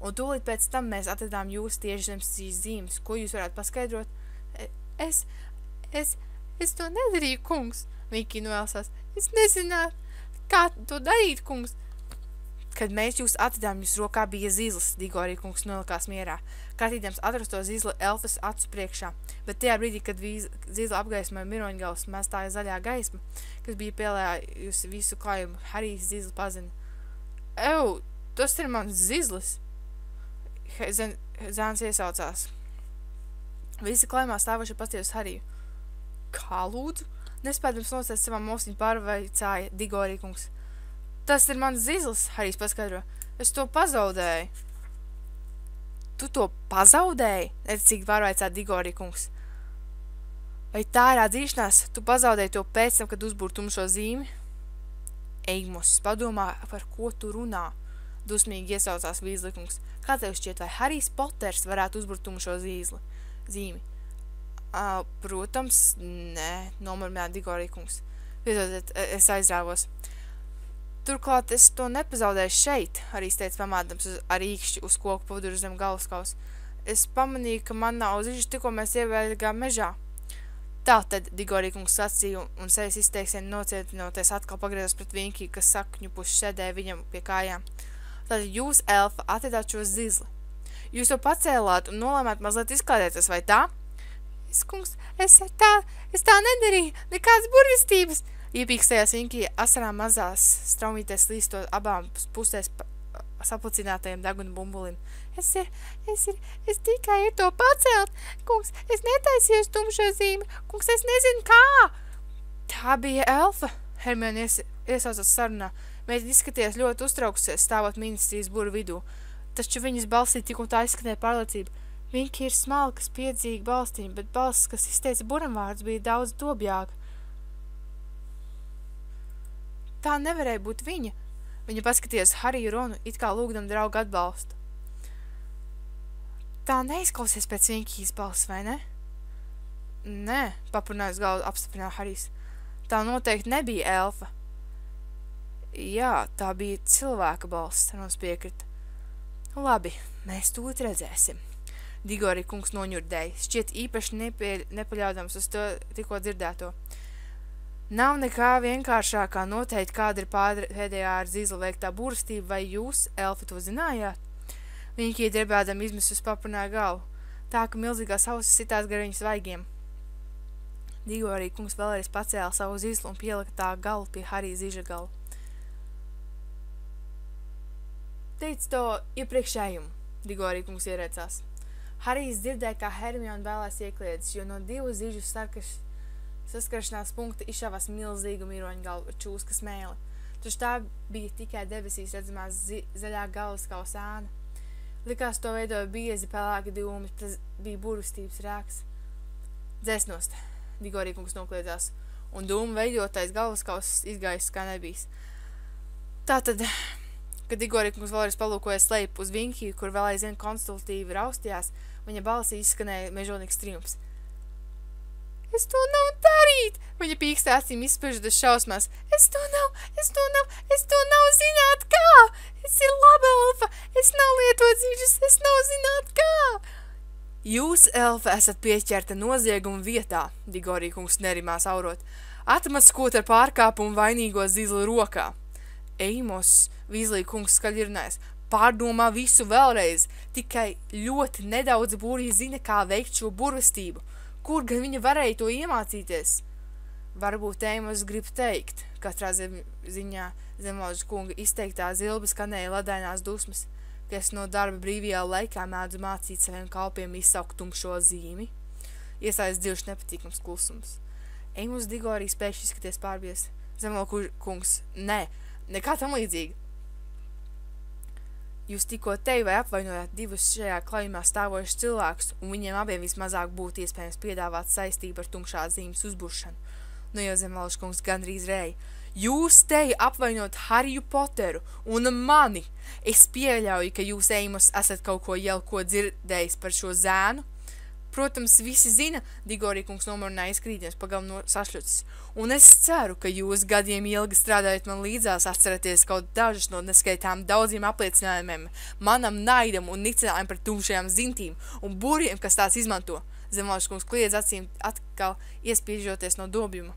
Un tūlīt pēc tam mēs atradām jūs tieši zem šīs zīmes. Ko jūs varētu paskaidrot? Es to nedarīju, kungs, Vinkī noelsās. Es nezinātu, kā to darīt, kungs. Kad mēs jūs atradām, jūs rokā bija zizlis, Digorīkungs nolikās mierā. Kārtīdams atrasto zizli elfas acu priekšā, bet tajā brīdī, kad zizla apgaismoja miroņgals, mēstāja zaļā gaisma, kas bija pielējusi visu klājumu, Harijs zizli pazina. Tas ir mans zizlis! Zēns iesaucās. Visi klājumā stāvoši pastievas Hariju. Kā lūdzu? Nespēdams nosēst savām mosiņu pārvaicāja Digorīkungs. Tas ir mans zizlis, Harijs paskaidro. Es to pazaudēju. Tu to pazaudēji? Necīgi pārvaicā Digorīkungs. Vai tā ir atzīšanās? Tu pazaudēji to pēc tam, kad uzbūr tumšo zīmi? Eimos, padomā, par ko tu runā? Dusmīgi iesaucās Vīzlikungs. Kā tev šķiet, vai Harijs Poters varētu uzburt tumšo zīmi? Protams, nē, nomurmināja Digorīkungs. Piedodiet, es aizrāvos. Turklāt es to nepazaudēju šeit, Harijs teica pamādams ar īkšķi uz koku puduru zem galvaskaus. Es pamanīju, ka man nav zižas, tikko mēs ievēļgām mežā. Tātad Digorīkungs sacīja un sejas izteiksienu nocietinoties atkal pagriezās pret Vinkī, kas sakņupuši sēdēja viņam pie kājām. Tātad jūs, elfa, atvedāt šo zizli. Jūs to pacēlāt un nolēmāt mazliet izklādēties, vai tā? Es tā nedarīju, nekādas burvistības. Iepīkstējās Vinkī asarām mazās straumīties līstot abām pusēs saplicinātajiem deguna bumbulim. Es tikai ir to pacelt. Kungs, es netaisījos tumšo zīmi. Kungs, es nezinu kā. Tā bija elfa, Hermione iesaucas sarunā. Meitene izskatījās ļoti uztraukusies, stāvot ministrijas buru vidū. Taču viņas balsī tik un tā izskanēja pārliecība. Vinkī ir smalkas, piedzīga balstīm, bet balss, kas izteica buramvārdus, bija daudz dobjāga. Tā nevarēja būt viņa. Viņa paskatījās Hariju Ronu, it kā lūgdam draugu atbalstu. Tā neizklausies pēc Vinkijas balss, vai ne? Nē, papurnājus galvu apstiprināja Harijs. Tā noteikti nebija elfa. Jā, tā bija cilvēka balss, Rons piekrita. Labi, mēs tūlīt redzēsim. Digorīkungs noņurdēja, šķiet īpaši nepaļaudams uz to tikko dzirdēto. Nav nekā vienkāršākā noteikt, kāda ir pēdējā ar zizli veiktā burvestība, vai jūs, elfi, to zinājāt? Vinkī drebēdam izmisus papurnāja galvu, tā ka milzīgās ausis sitās gar viņas vaigiem. Digorīkungs vēlreiz pacēla savu zizlu un pielika tā galu pie Harija ziža galu. Teic to iepriekšējumu, Digorīkungs ierēcās. Harijs dzirdēja, kā Hermione vēlās iekliedzis, jo no divu zižu saskaršanās punkta izšāvās milzīgu miroņgalvu ar čūskas mēli. Taču tā bija tikai debesīs redzamās zaļā galvaskausa āna. Likās to veidoja biezi pelēki dūmi, tas bija burvestības rēks. Dzēsnost, Digorīkungs nokliedzās, un dūmu veidotais galvaskauss izgājis kā nebijis. Tātad, kad Digorīkungs vēlreiz palūkojas lejup uz Vinkiju, kur vēl aizvien konsultīvi raustījās, viņa balsī izskanēja mežonīgs triumfs. Es to nav darīt! Viņa pīkstā acīm izspiežotas šausmās. Es to nav zināt kā! Es ir laba elfa! Es nav lietot zīžas! Es nav zināt kā! Jūs, elfa, esat pieķerta nozieguma vietā, Digorīkungs nerimās aurot. Atmaskot ar pārkāpumu vainīgo zizli rokā. Eimos, Vīzlīkungs skaļirnēs, pārdomā visu vēlreiz, tikai ļoti nedaudz būrī zina, kā veikt šo burvestību. Kur gan viņa varēja to iemācīties? Varbūt Eimos grib teikt, katrā ziņā zemvalžu kunga izteiktā zilba skanēja ledainās dusmas, ka es no darba brīvajā laikā mēdzu mācīt saviem kalpiem izsaukt tumšo zīmi. Iesājas dzīvš nepatīkams klusums. Eimus Digorija spējuši izskaties pārbies. Zemvalku kungs, nē, nekā tam līdzīgi. Jūs tikko tevi vai apvainojāt divus šajā klājumā stāvojušus cilvēkus, un viņiem abiem vismazāk būtu iespējams piedāvāt saistību ar tumšās zīmes uzburšanu. Nu jau Zemvalku kungs gandrīz rēja. Jūs tevi apvainot Hariju Poteru un mani. Es pieļauju, ka jūs, Eimus, esat kaut ko jau ko dzirdējis par šo zēnu. Protams, visi zina, Digorija kungs nomurināja izkrītienes pagalam no sašļucis. Un es ceru, ka jūs gadiem ilgi strādājot man līdzās atceraties kaut dažas no neskaitām daudziem apliecinājumiem, manam naidam un nicinājumiem par tumšajām zintīm un buriem, kas tās izmanto. Zemvalku kungs kliedz acīm atkal iespiežoties no dobjuma.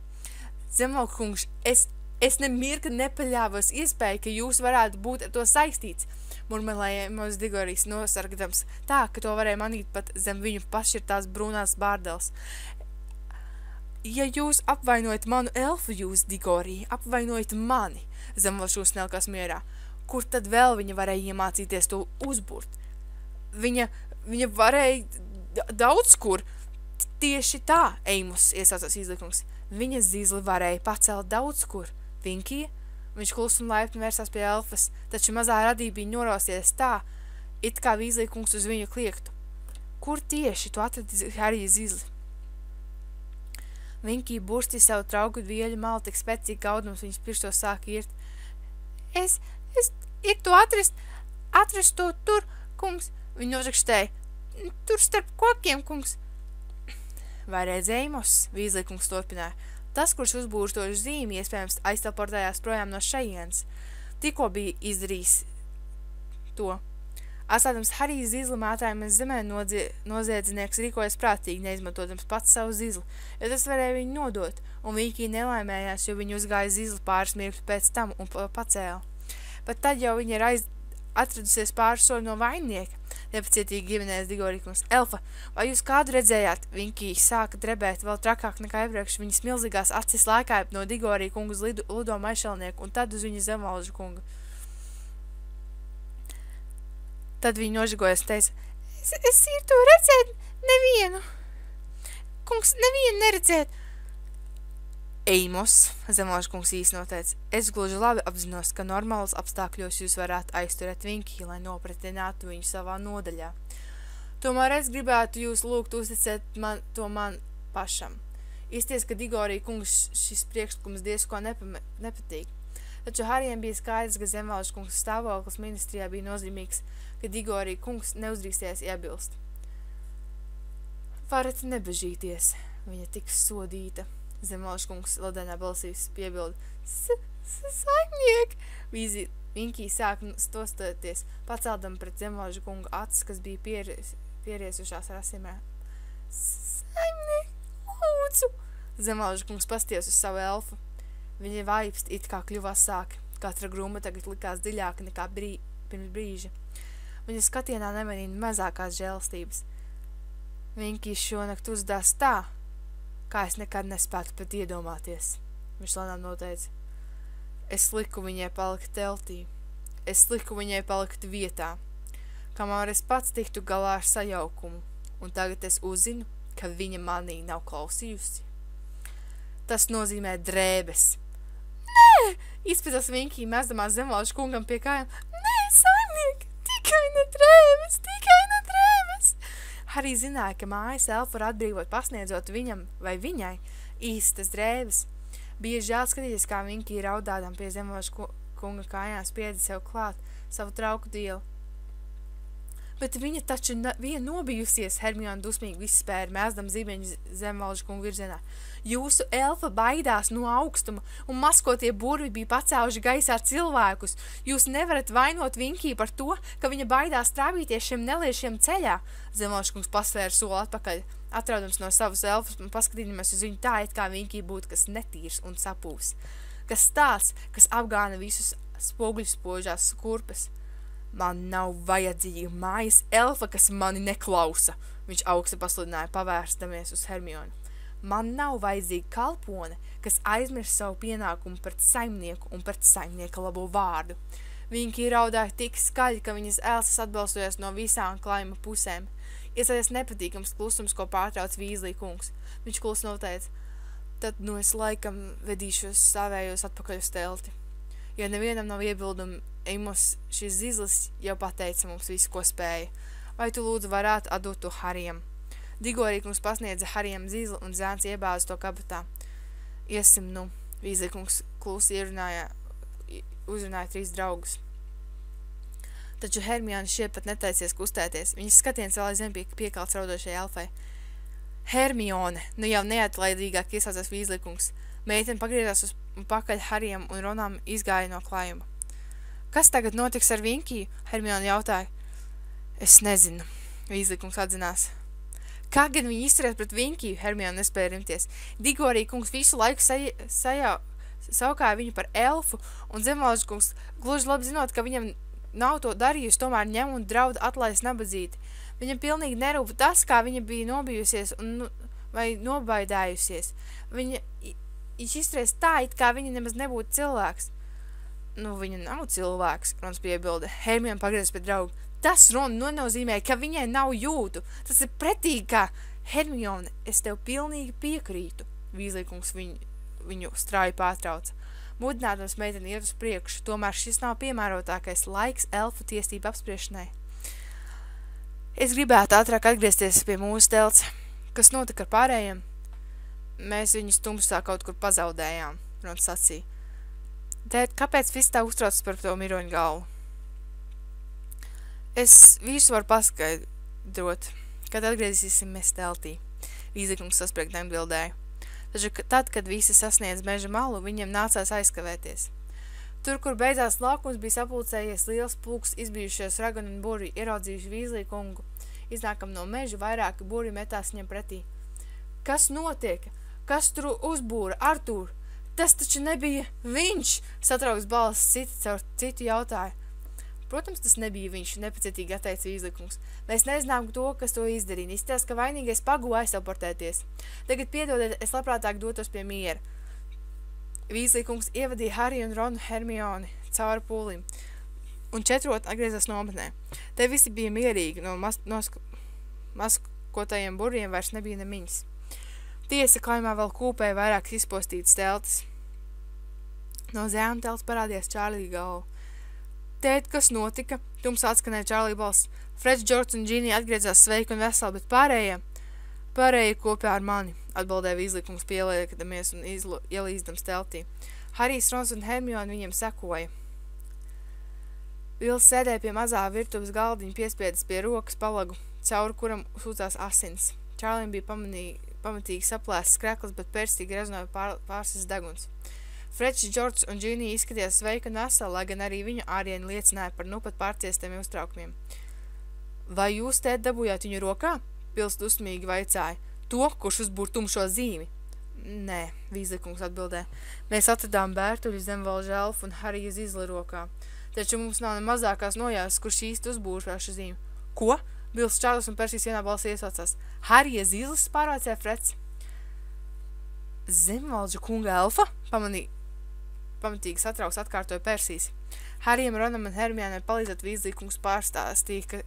Zemvalku kungs, es nemirkli nepaļāvos iespēju, ka jūs varētu būt ar to saistīts. Murmelēja Eimus Digorijs nosargdams tā, ka to varēja manīt pat zem viņu pašķirtās brūnās bārdels. Ja jūs apvainojat manu elfu, jūs, Digorija, apvainojat mani, Zemvalku snelkās mierā, kur tad vēl viņa varēja iemācīties to uzburt? Viņa varēja daudz kur. Tieši tā, Eimus, iesaucās izlikums. Viņa zizli varēja pacelt daudz kur. Vinkija? Viņš klus un laipni vērsās pie elfas, taču mazā radība bija norosties tā, it kā Vīzlīkungs uz viņu kliegtu. Kur tieši tu atradi Harija zizli? Vinkija burstīja savu trauku vieļu malu, tik spēcīgi gaudums viņas pirkstos sāka irt. Es ir to atrast to tur, kungs, viņa nožakštēja. Tur starp kokiem, kungs. Vai redzēji, Eimus? Vīzlīkungs turpināja. Tas, kurš uzbūrstošu zīmi, iespējams aizteleportējās projām no šejienes, tikko bija izdarījis to. Atstādams Harija zizli mātājumies zemē, noziedznieks rīkojas prātīgi, neizmantodams pats savu zizli, jo tas varēja viņu nodot, un Vinkija nelaimējās, jo viņa uzgāja zizli pāris mirkļu pēc tam un pacēla. Pat tad jau viņa ir atradusies pāris soļu no vainnieka, nepacietīgi ģimenēs Digorija kungs. Elfa, vai jūs kādu redzējāt? Vinkija sāka drebēt vēl trakāk nekā iepriekš, viņas milzīgās acis lēkāja no Digorija kungu uz Ludo maišelnieku un tad uz viņa Zemvalku kungu. Tad viņa nožagojas un teica, es ir to redzēt nevienu. Kungs, nevienu neredzēt. Eimus, Zemvalku kungs īsti noteica, es gluži labi apzinos, ka normālos apstākļos jūs varētu aizturēt Vinkiju, lai nopratinātu viņu savā nodaļā. Tomēr es gribētu jūs lūgt uzticēt to man pašam. Izties, ka Digorija kungs šis priekšlikums diezko nepatīk. Taču Harijam bija skaidrs, ka Zemvalku kungs stāvoklis ministrijā bija nozīmīgs, ka Digorija kungs neuzdrīksties iebilst. Varat nebežīties, viņa tiks sodīta. Zemvalku kungs ledēnā balsīs piebilda. Saimniek! Vinkija sāk stostoties, paceldam pret Zemvalku kungu acis, kas bija pieriesušās ar asimē. Saimniek, lūdzu! Zemvalku kungs pasties uz savu elfu. Viņa vaipst it kā kļuva asāki. Katra gruma tagad likās dziļāka nekā pirms brīža. Viņa skatienā nemanīja mazākās žēlstības. Vinkija šonakt uzdās tā, kā es nekad nespētu pat iedomāties. Viņš lēnām noteica. Es liku viņai palikt teltī. Es liku viņai palikt vietā, kamēr es pats tiktu galā ar sajaukumu, un tagad es uzzinu, ka viņa manī nav klausījusi. Tas nozīmē drēbes. Nē! Izpētās Vinkija mēsdamās Zemvalku kungam pie kājām. Nē, saimnieki! Tikai ne drēbes! Tikai ne drēbes! Harija zināja, ka mājas elfu var atbrīvot pasniedzot viņam vai viņai īstas drēbes. Bija žēl skatīties, kā Vinkija raudādām pie Zemvalku kunga kājām spiedza sev klāt savu trauku dielu. Bet viņa taču vien nobijusies, Hermione dusmīgi izspēra, mēsdam zīmeņu Zemvalku kungu virzienā. Jūsu elfa baidās no augstuma, un maskotie burvi bija pacēluši gaisā cilvēkus. Jūs nevarat vainot Vinkiju par to, ka viņa baidās trāvīties šiem neliešiem ceļā. Zemvalku kungs pasvēra soli atpakaļ, atraudams no savas elfas un paskatīdamies uz viņu tā, it kā Vinkija būtu kas netīrs un sapūs. Kas tāds, kas apgāna visus spoguļspožās skurpes. Man nav vajadzīga mājas elfa, kas mani neklausa, viņš augsta pasludināja, pavērstamies uz Hermioni. Man nav vajadzīga kalpone, kas aizmirst savu pienākumu pret saimnieku un pret saimnieka labo vārdu. Vinkija raudāja tik skaļi, ka viņas elses atbalstojās no visām klājuma pusēm. Iestāties nepatīkams klusums, ko pārtrauc Vīzlī kungs. Viņš klus noteica. Tad, es laikam vedīšos savējos atpakaļ uz telti. Ja nevienam nav iebildumu, Eimos, šis zizlis jau pateica mums visu, ko spēja. Vai tu lūdzu varētu atdot to Harijam? Digorīkums pasniedza Harijam zizli un zēns iebāza to kabatā. Iesim, Vīzlīkums klusi uzrunāja 3 draugus. Taču Hermione šie pat netaicies kustēties. Viņas skatiens vēl aizvien piekalts raudošajai elfai. Hermione, jau neatlaidīgāk iesaucās Vīzlīkums. Meitene pagriezās pakaļ Harijam un Ronam izgāja no klājuma. Kas tagad notiks ar Vinkiju? Hermione jautāja. Es nezinu, Vīzlīkums atzinās. Kā gan viņi izturēs pret Vinkiju? Hermione nespēja rimties. Digorija kungs visu laiku saukāja viņu par elfu, un Zemvalžu kungs, gluži labi zinot, ka viņam nav to darījusi, tomēr ņem un draud atlaist nabadzīti. Viņam pilnīgi nerūpa tas, kā viņa bija nobijusies vai nobaidājusies. Viņš izturēs tā, it kā viņa nemaz nebūtu cilvēks. Viņa nav cilvēks, Rons piebilda. Hermione pagriezās pie draugu. Tas, Ron, nenozīmē, ka viņai nav jūtu. Tas ir pretīgi, kā Hermione, es tev pilnīgi piekrītu. Vīzlīkums viņu strauji pārtrauca. Mudinādams meiteni iet uz priekšu, tomēr šis nav piemērotākais laiks elfu tiesību apspriešanai. Es gribētu ātrāk atgriezties pie mūsu telts. Kas notika ar pārējiem? Mēs viņus tumsā kaut kur pazaudējām, Rons sacīja. Tēt, kāpēc viss tā uztrauc par to miroņu galvu? Es visu varu paskaidrot, kad atgriezīsimies teltī. Vīzlīkums saspringti atbildēja. Taču tad, kad visi sasniedz meža malu, viņiem nācās aizkavēties. Tur, kur beidzās laukums, bija sapulcējies liels pulks izbijušies raganu un burri, ieraudzījuši Vīzlīkungu. Iznākam no meža, vairāki burri metās viņam pretī. Kas notiek? Kas tur uzbūra? Artūr! Tas taču nebija viņš! Satrauks balss citu jautāja. Protams, tas nebija viņš, nepacietīgi atteica Vīzlīkums. Mēs nezinām to, kas to izdarīja. Izstās, ka vainīgais pagūja aizteleportēties. Tagad piedodiet, es labprātāk dotos pie miera. Vīzlīkums ievadīja Hariju un Ronu Hermioni cauri pūlim, un 4 atgriezās nometnē. Te visi bija mierīgi, no maskotajiem buriem vairs nebija nemiņas. Tiesa klājumā vēl kūpēja vairākas izpostītas teltis. No zēna telts parādījās Čārlija galva. Tēt, kas notika? Tums atskanēja Čārlija balss. Freds, Džordžs un Džīnija atgriezās sveiki un veseli, bet pārējie kopā ar mani, atbaldēja Vīzlīkums pieliekamies un ielīzdams teltī. Harijs, Rons un Hermione viņiem sekoja. Vils sēdēja pie mazā virtuves galdiņa piespiedis pie rokas palagu, cauri kuram sūcās asins. Čārlijam bija pamatīgi saplēsts skreklis, bet persīgi reznoja pārsas deguns. Freds, Džordžs un Džīnija izskatījās sveika un veseli, lai gan arī viņu ārieni liecināja par pat pārciestiem uztraukumiem. Vai jūs, tēt, dabūjāt viņu rokā? Pils dusmīgi vaicāja. To, kurš uzbūr tumšo zīmi? Nē, Vīzlīkums atbildē. Mēs atradām Bērtuļu, Zemvalžu elfu un Harija zizli rokā. Taču mums nav ne mazākās nojāsas, kurš īsti uzbūr šo zīmi. Ko? Bils, Čārlis un Persijas vienā balsī iesaucās. Harija zizlis, pārvācēja Freds. Zemvalžu kunga elfa? Pamatīgi satrauks atkārtoja Persijas. Harijam, Ronam un Hermionai palīdzot Vīzlīkums pārstāstīja,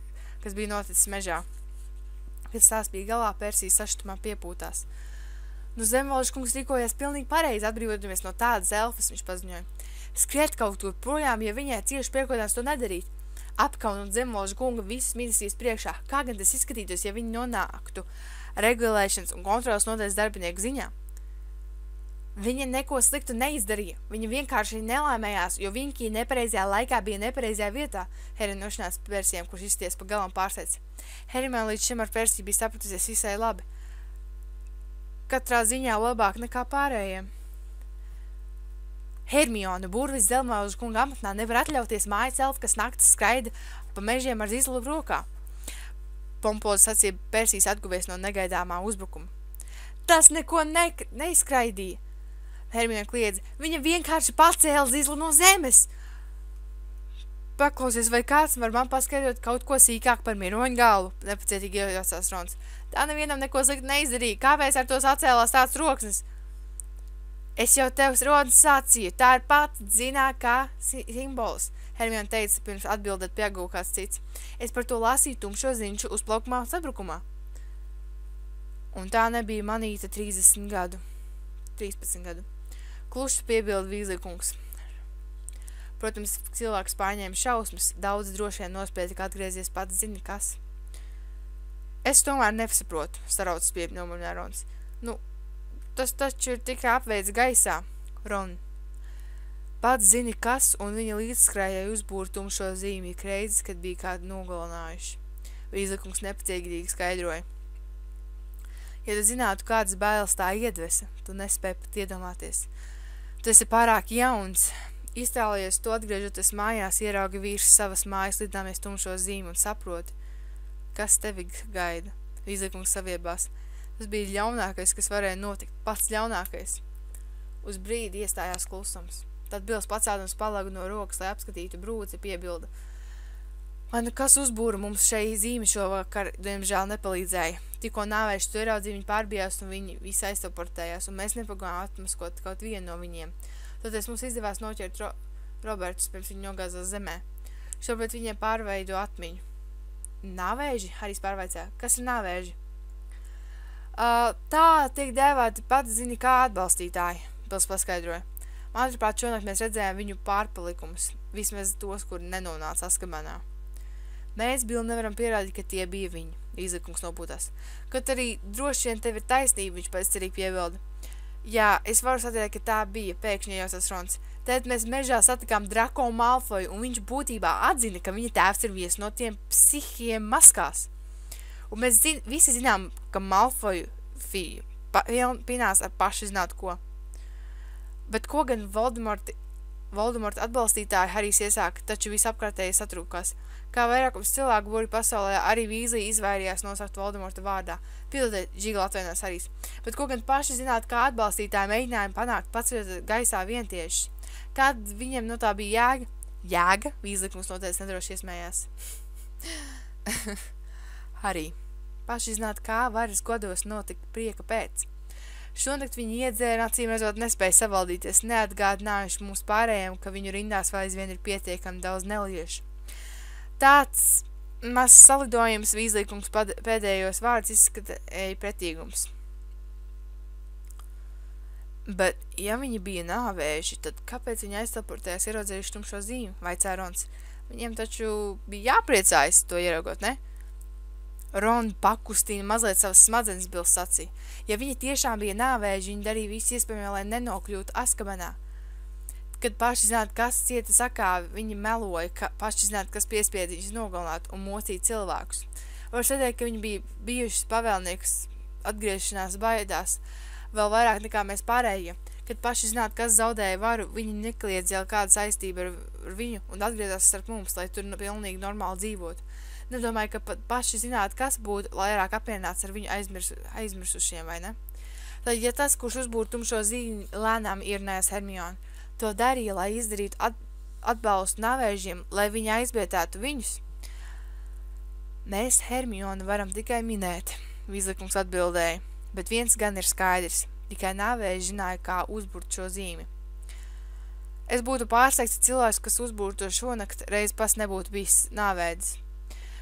kas bija noticis mežā. Kad stāsts bija galā, Persijas sašutumā piepūtās. Zemvalžu kungs rīkojās pilnīgi pareizi, atbrīvodamies no tādas elfas, viņš paziņoja. Skriet kaut kur projām, ja viņai cieši priekodās to nedarīt. Apkaunot Zemvalžu kunga visas ministrijas priekšā, kā gan tas izskatītos, ja viņi nonāktu regulēšanas un kontrolas nodaļas darbinieku ziņā. Viņa neko sliktu neizdarīja. Viņa vienkārši nelaimējās, jo Vinkija nepareizajā laikā bija nepareizajā vietā, Hermione nošanās Persijam, kurš izties pa galam pārsteidz. Hermione līdz šim ar Persiju bija sapratusies visai labi. Katrā ziņā labāk nekā pārējiem. Hermione, burvis Zemvalžu kunga amatnā nevar atļauties mājas elfu, kas naktis skraida pa mežiem ar zizlu rokā. Pompozi sacīja Persijas atguvies no negaidāmā uzbrukuma. Tas neko neizskraidīja. Hermione kliedza, viņa vienkārši pacēla zizlu no zemes. Paklausies, vai kāds var man paskaidrot kaut ko sīkāk par miroņu galvu, nepacietīgi iejaucās Rons. Tā nevienam neko slikti neizdarīja, kāpēc ar tos atcēlās tāds roksnis? Es jau tev Rons sacīju, tā ir pati zinākā simbols, Hermione teica, pirms atbildēt pieguva kāds cits. Es par to lasīju tumšo ziņšu uzplaukumā sabrukumā. Un tā nebija manīta 30 gadu. 13 gadu. Kluši piebilda Vīzlī kungs. Protams, cilvēks pārņēma šausmas, daudz droši vien nospieda, ka atgriezies pats zini kas. Es tomēr nesaprotu, saraucis pie nomurmināja Rons. Nu, tas taču ir tikai apveids gaisā, Ron. Pats zini kas, un viņa līdzskrējēji uzbūra tumšo zīmi kreizes, kad bija kādu nogalinājuši. Vīzlī kungs nepatīgīgi skaidroja. Ja tu zinātu, kādas bailes tā iedvesa, tu nespēji pat iedomāties. Tu esi pārāk jauns. Iztēlojies to atgriežoties mājās, ieraugi vīrs savas mājas lidāmies tumšo zīmi un saproti, kas tevi gaida. Vīzlī kungs saviebās. Tas bija ļaunākais, kas varēja notikt, pats ļaunākais. Uz brīdi iestājās klusums. Tad Bils pacēdams palagu no rokas, lai apskatītu brūci, piebilda. Vai nu kas uzbūra mums šai zīmi šovakar, diemžēl nepalīdzēja. Tikko nāvējuši to ieraudzīja, viņi pārbijās un viņi visi aiztoportējās, un mēs nepagājām atmaskot kaut vienu no viņiem. Toties mums izdevās noķert Robertus, pirms viņi nogāzās zemē. Šobrīd viņiem pārveido atmiņu. Nāvēži? Harijs pārvaicāja. Kas ir nāvēži? Tā tiek dēvēti pati zini kā atbalstītāji, Bils paskaidroja. Manuprāt, šonakt mēs redzējām viņu pārpalikumus, vismaz tos, kuri nenonāca Azkabanā. Mēs, Bil, nevaram pierādīt, ka tie bija viņi, Vīzlī kungs nopūtās. Kaut arī droši vien tev ir taisnība, viņš pēccerīgi piebilda. Jā, es varu satiekt, ka tā bija, pēkšņi iejaucās Rons. Tad mēs mežā satikām Drako Malfoju, un viņš būtībā atzina, ka viņa tēvs ir viens no tiem psihiem maskās. Un mēs visi zinām, ka Malfoju pinās ar paši zināt ko. Bet ko gan Voldemorta atbalstītāji Harijs iesāka, taču visapkārtēji satrūkās. Kā vairākums cilvēku būri pasaulē, arī Vīzlī izvairījās nosaukt Voldemorta vārdā. Pildēt, Žigla atvainās Harijs. Bet ko gan paši zināt, kā atbalstītāji mēģinājumi panākt paceļot gaisā vientiešus? Kad viņiem no tā bija jēga? Jēga? Vīzlī kungs noteikti nedroši iesmējās. Harij. Paši zināt, kā varas godos notikt prieka pēc. Šonakt viņi iedzēra, acīmredzot nespēja savaldīties, neatgādinājuši mums pārējiem, ka viņu rindās vēl aizvien ir pietiekami daudz neliešu. Tāds mazs salidojums Vīzlī kungs pēdējos vārdus izskatīja pretīgums. Bet, ja viņi bija nāvējuši, tad kāpēc viņi aizteleportējās ieraudzējuši tumšo zīmi, vaicāja Rons? Viņiem taču bija jāpriecājas to ieraugot, ne? Ron pakustīja mazliet savas smadzenes, Bils sacīja. Ja viņi tiešām bija nāvēži, viņi darīja visu iespējamo, lai nenokļūtu Azkabanā. Kad paši zināt, kas cieta sakāvi, viņi meloja, ka paši zināt, kas piespieda viņus nogalināt un mocīt cilvēkus. Var sateikt, ka viņi bija bijušas pavēlnieks atgriešanās baidās vēl vairāk nekā mēs pārējie. Kad paši zināt, kas zaudēja varu, viņi nekliedz jau kāda saistība ar viņu un atgriezās starp mums, lai tur pilnīgi normāli dzīvotu. Nedomāju, ka pat paši zināt, kas būtu vairāk apmierināts ar viņu aizmirsušiem, vai ne? Tad, ja tas, kurš uzbūra tumšo zīmi, lēnām ierunājās Hermione, to darīja, lai izdarītu atbalstu nāvēžiem, lai viņi aizbietētu viņus, mēs Hermione varam tikai minēt, Vīzlī kungs atbildēja, bet viens gan ir skaidrs, tikai nāvēži zināja, kā uzburt šo zīmi. Es būtu pārsteigts, ka cilvēks, kas uzbūra to šonakt, reiz pas nebūtu bijis nāvēdis.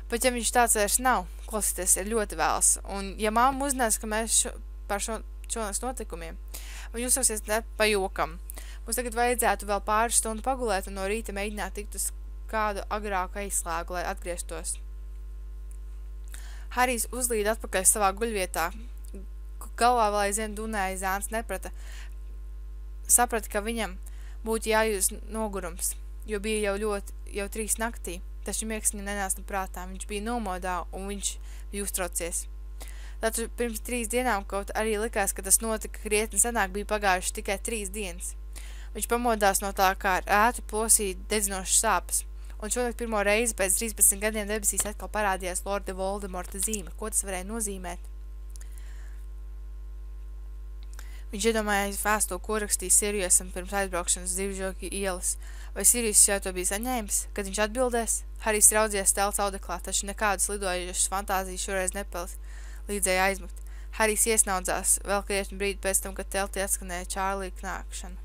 Bet ja viņš tāds vairs nav, klausieties, ir ļoti vēls. Un ja mamma uzzinās, ka mēs par šonaks notikumiem, viņi uzsauksies ne pa jokam. Mums tagad vajadzētu vēl pāris stundu pagulēt un no rīta mēģināt tikt uz kādu agrāku aizslēgu, lai atgrieztos. Harijs uzlīd atpakaļ savā guļvietā. Galvā vēl aizvien dunēja zēns saprata, ka viņam būtu jājūtas nogurums, jo bija jau 3 naktī. Taču miegs viņam nenāca prātā, viņš bija nomodā un viņš bija uztraucies. Tātad pirms 3 dienām kaut arī likās, ka tas notika krietni senāk, bija pagājuši tikai 3 dienas. Viņš pamodās no tā, kā ar ētu plosīja dedzinošas sāpes. Un šonakt pirmo reizi pēc 13 gadiem debesīs atkal parādījās Lorda Voldemorta zīme. Ko tas varēja nozīmēt? Viņš iedomājās vēstuli, ko rakstīja Siriusam pirms aizbraukšanas uz Zivžoki ielas. Vai Sirius jau to bija saņēmis? Kad viņš atbildēs? Harijs raudzījies telts audeklā, taču nekādas lidojušas fantāzijas šoreiz līdzēja aizmukt. Harijs iesnaudzās vēl krietni brīdi pēc tam, kad teltī atskanēja Čārlija knākšana.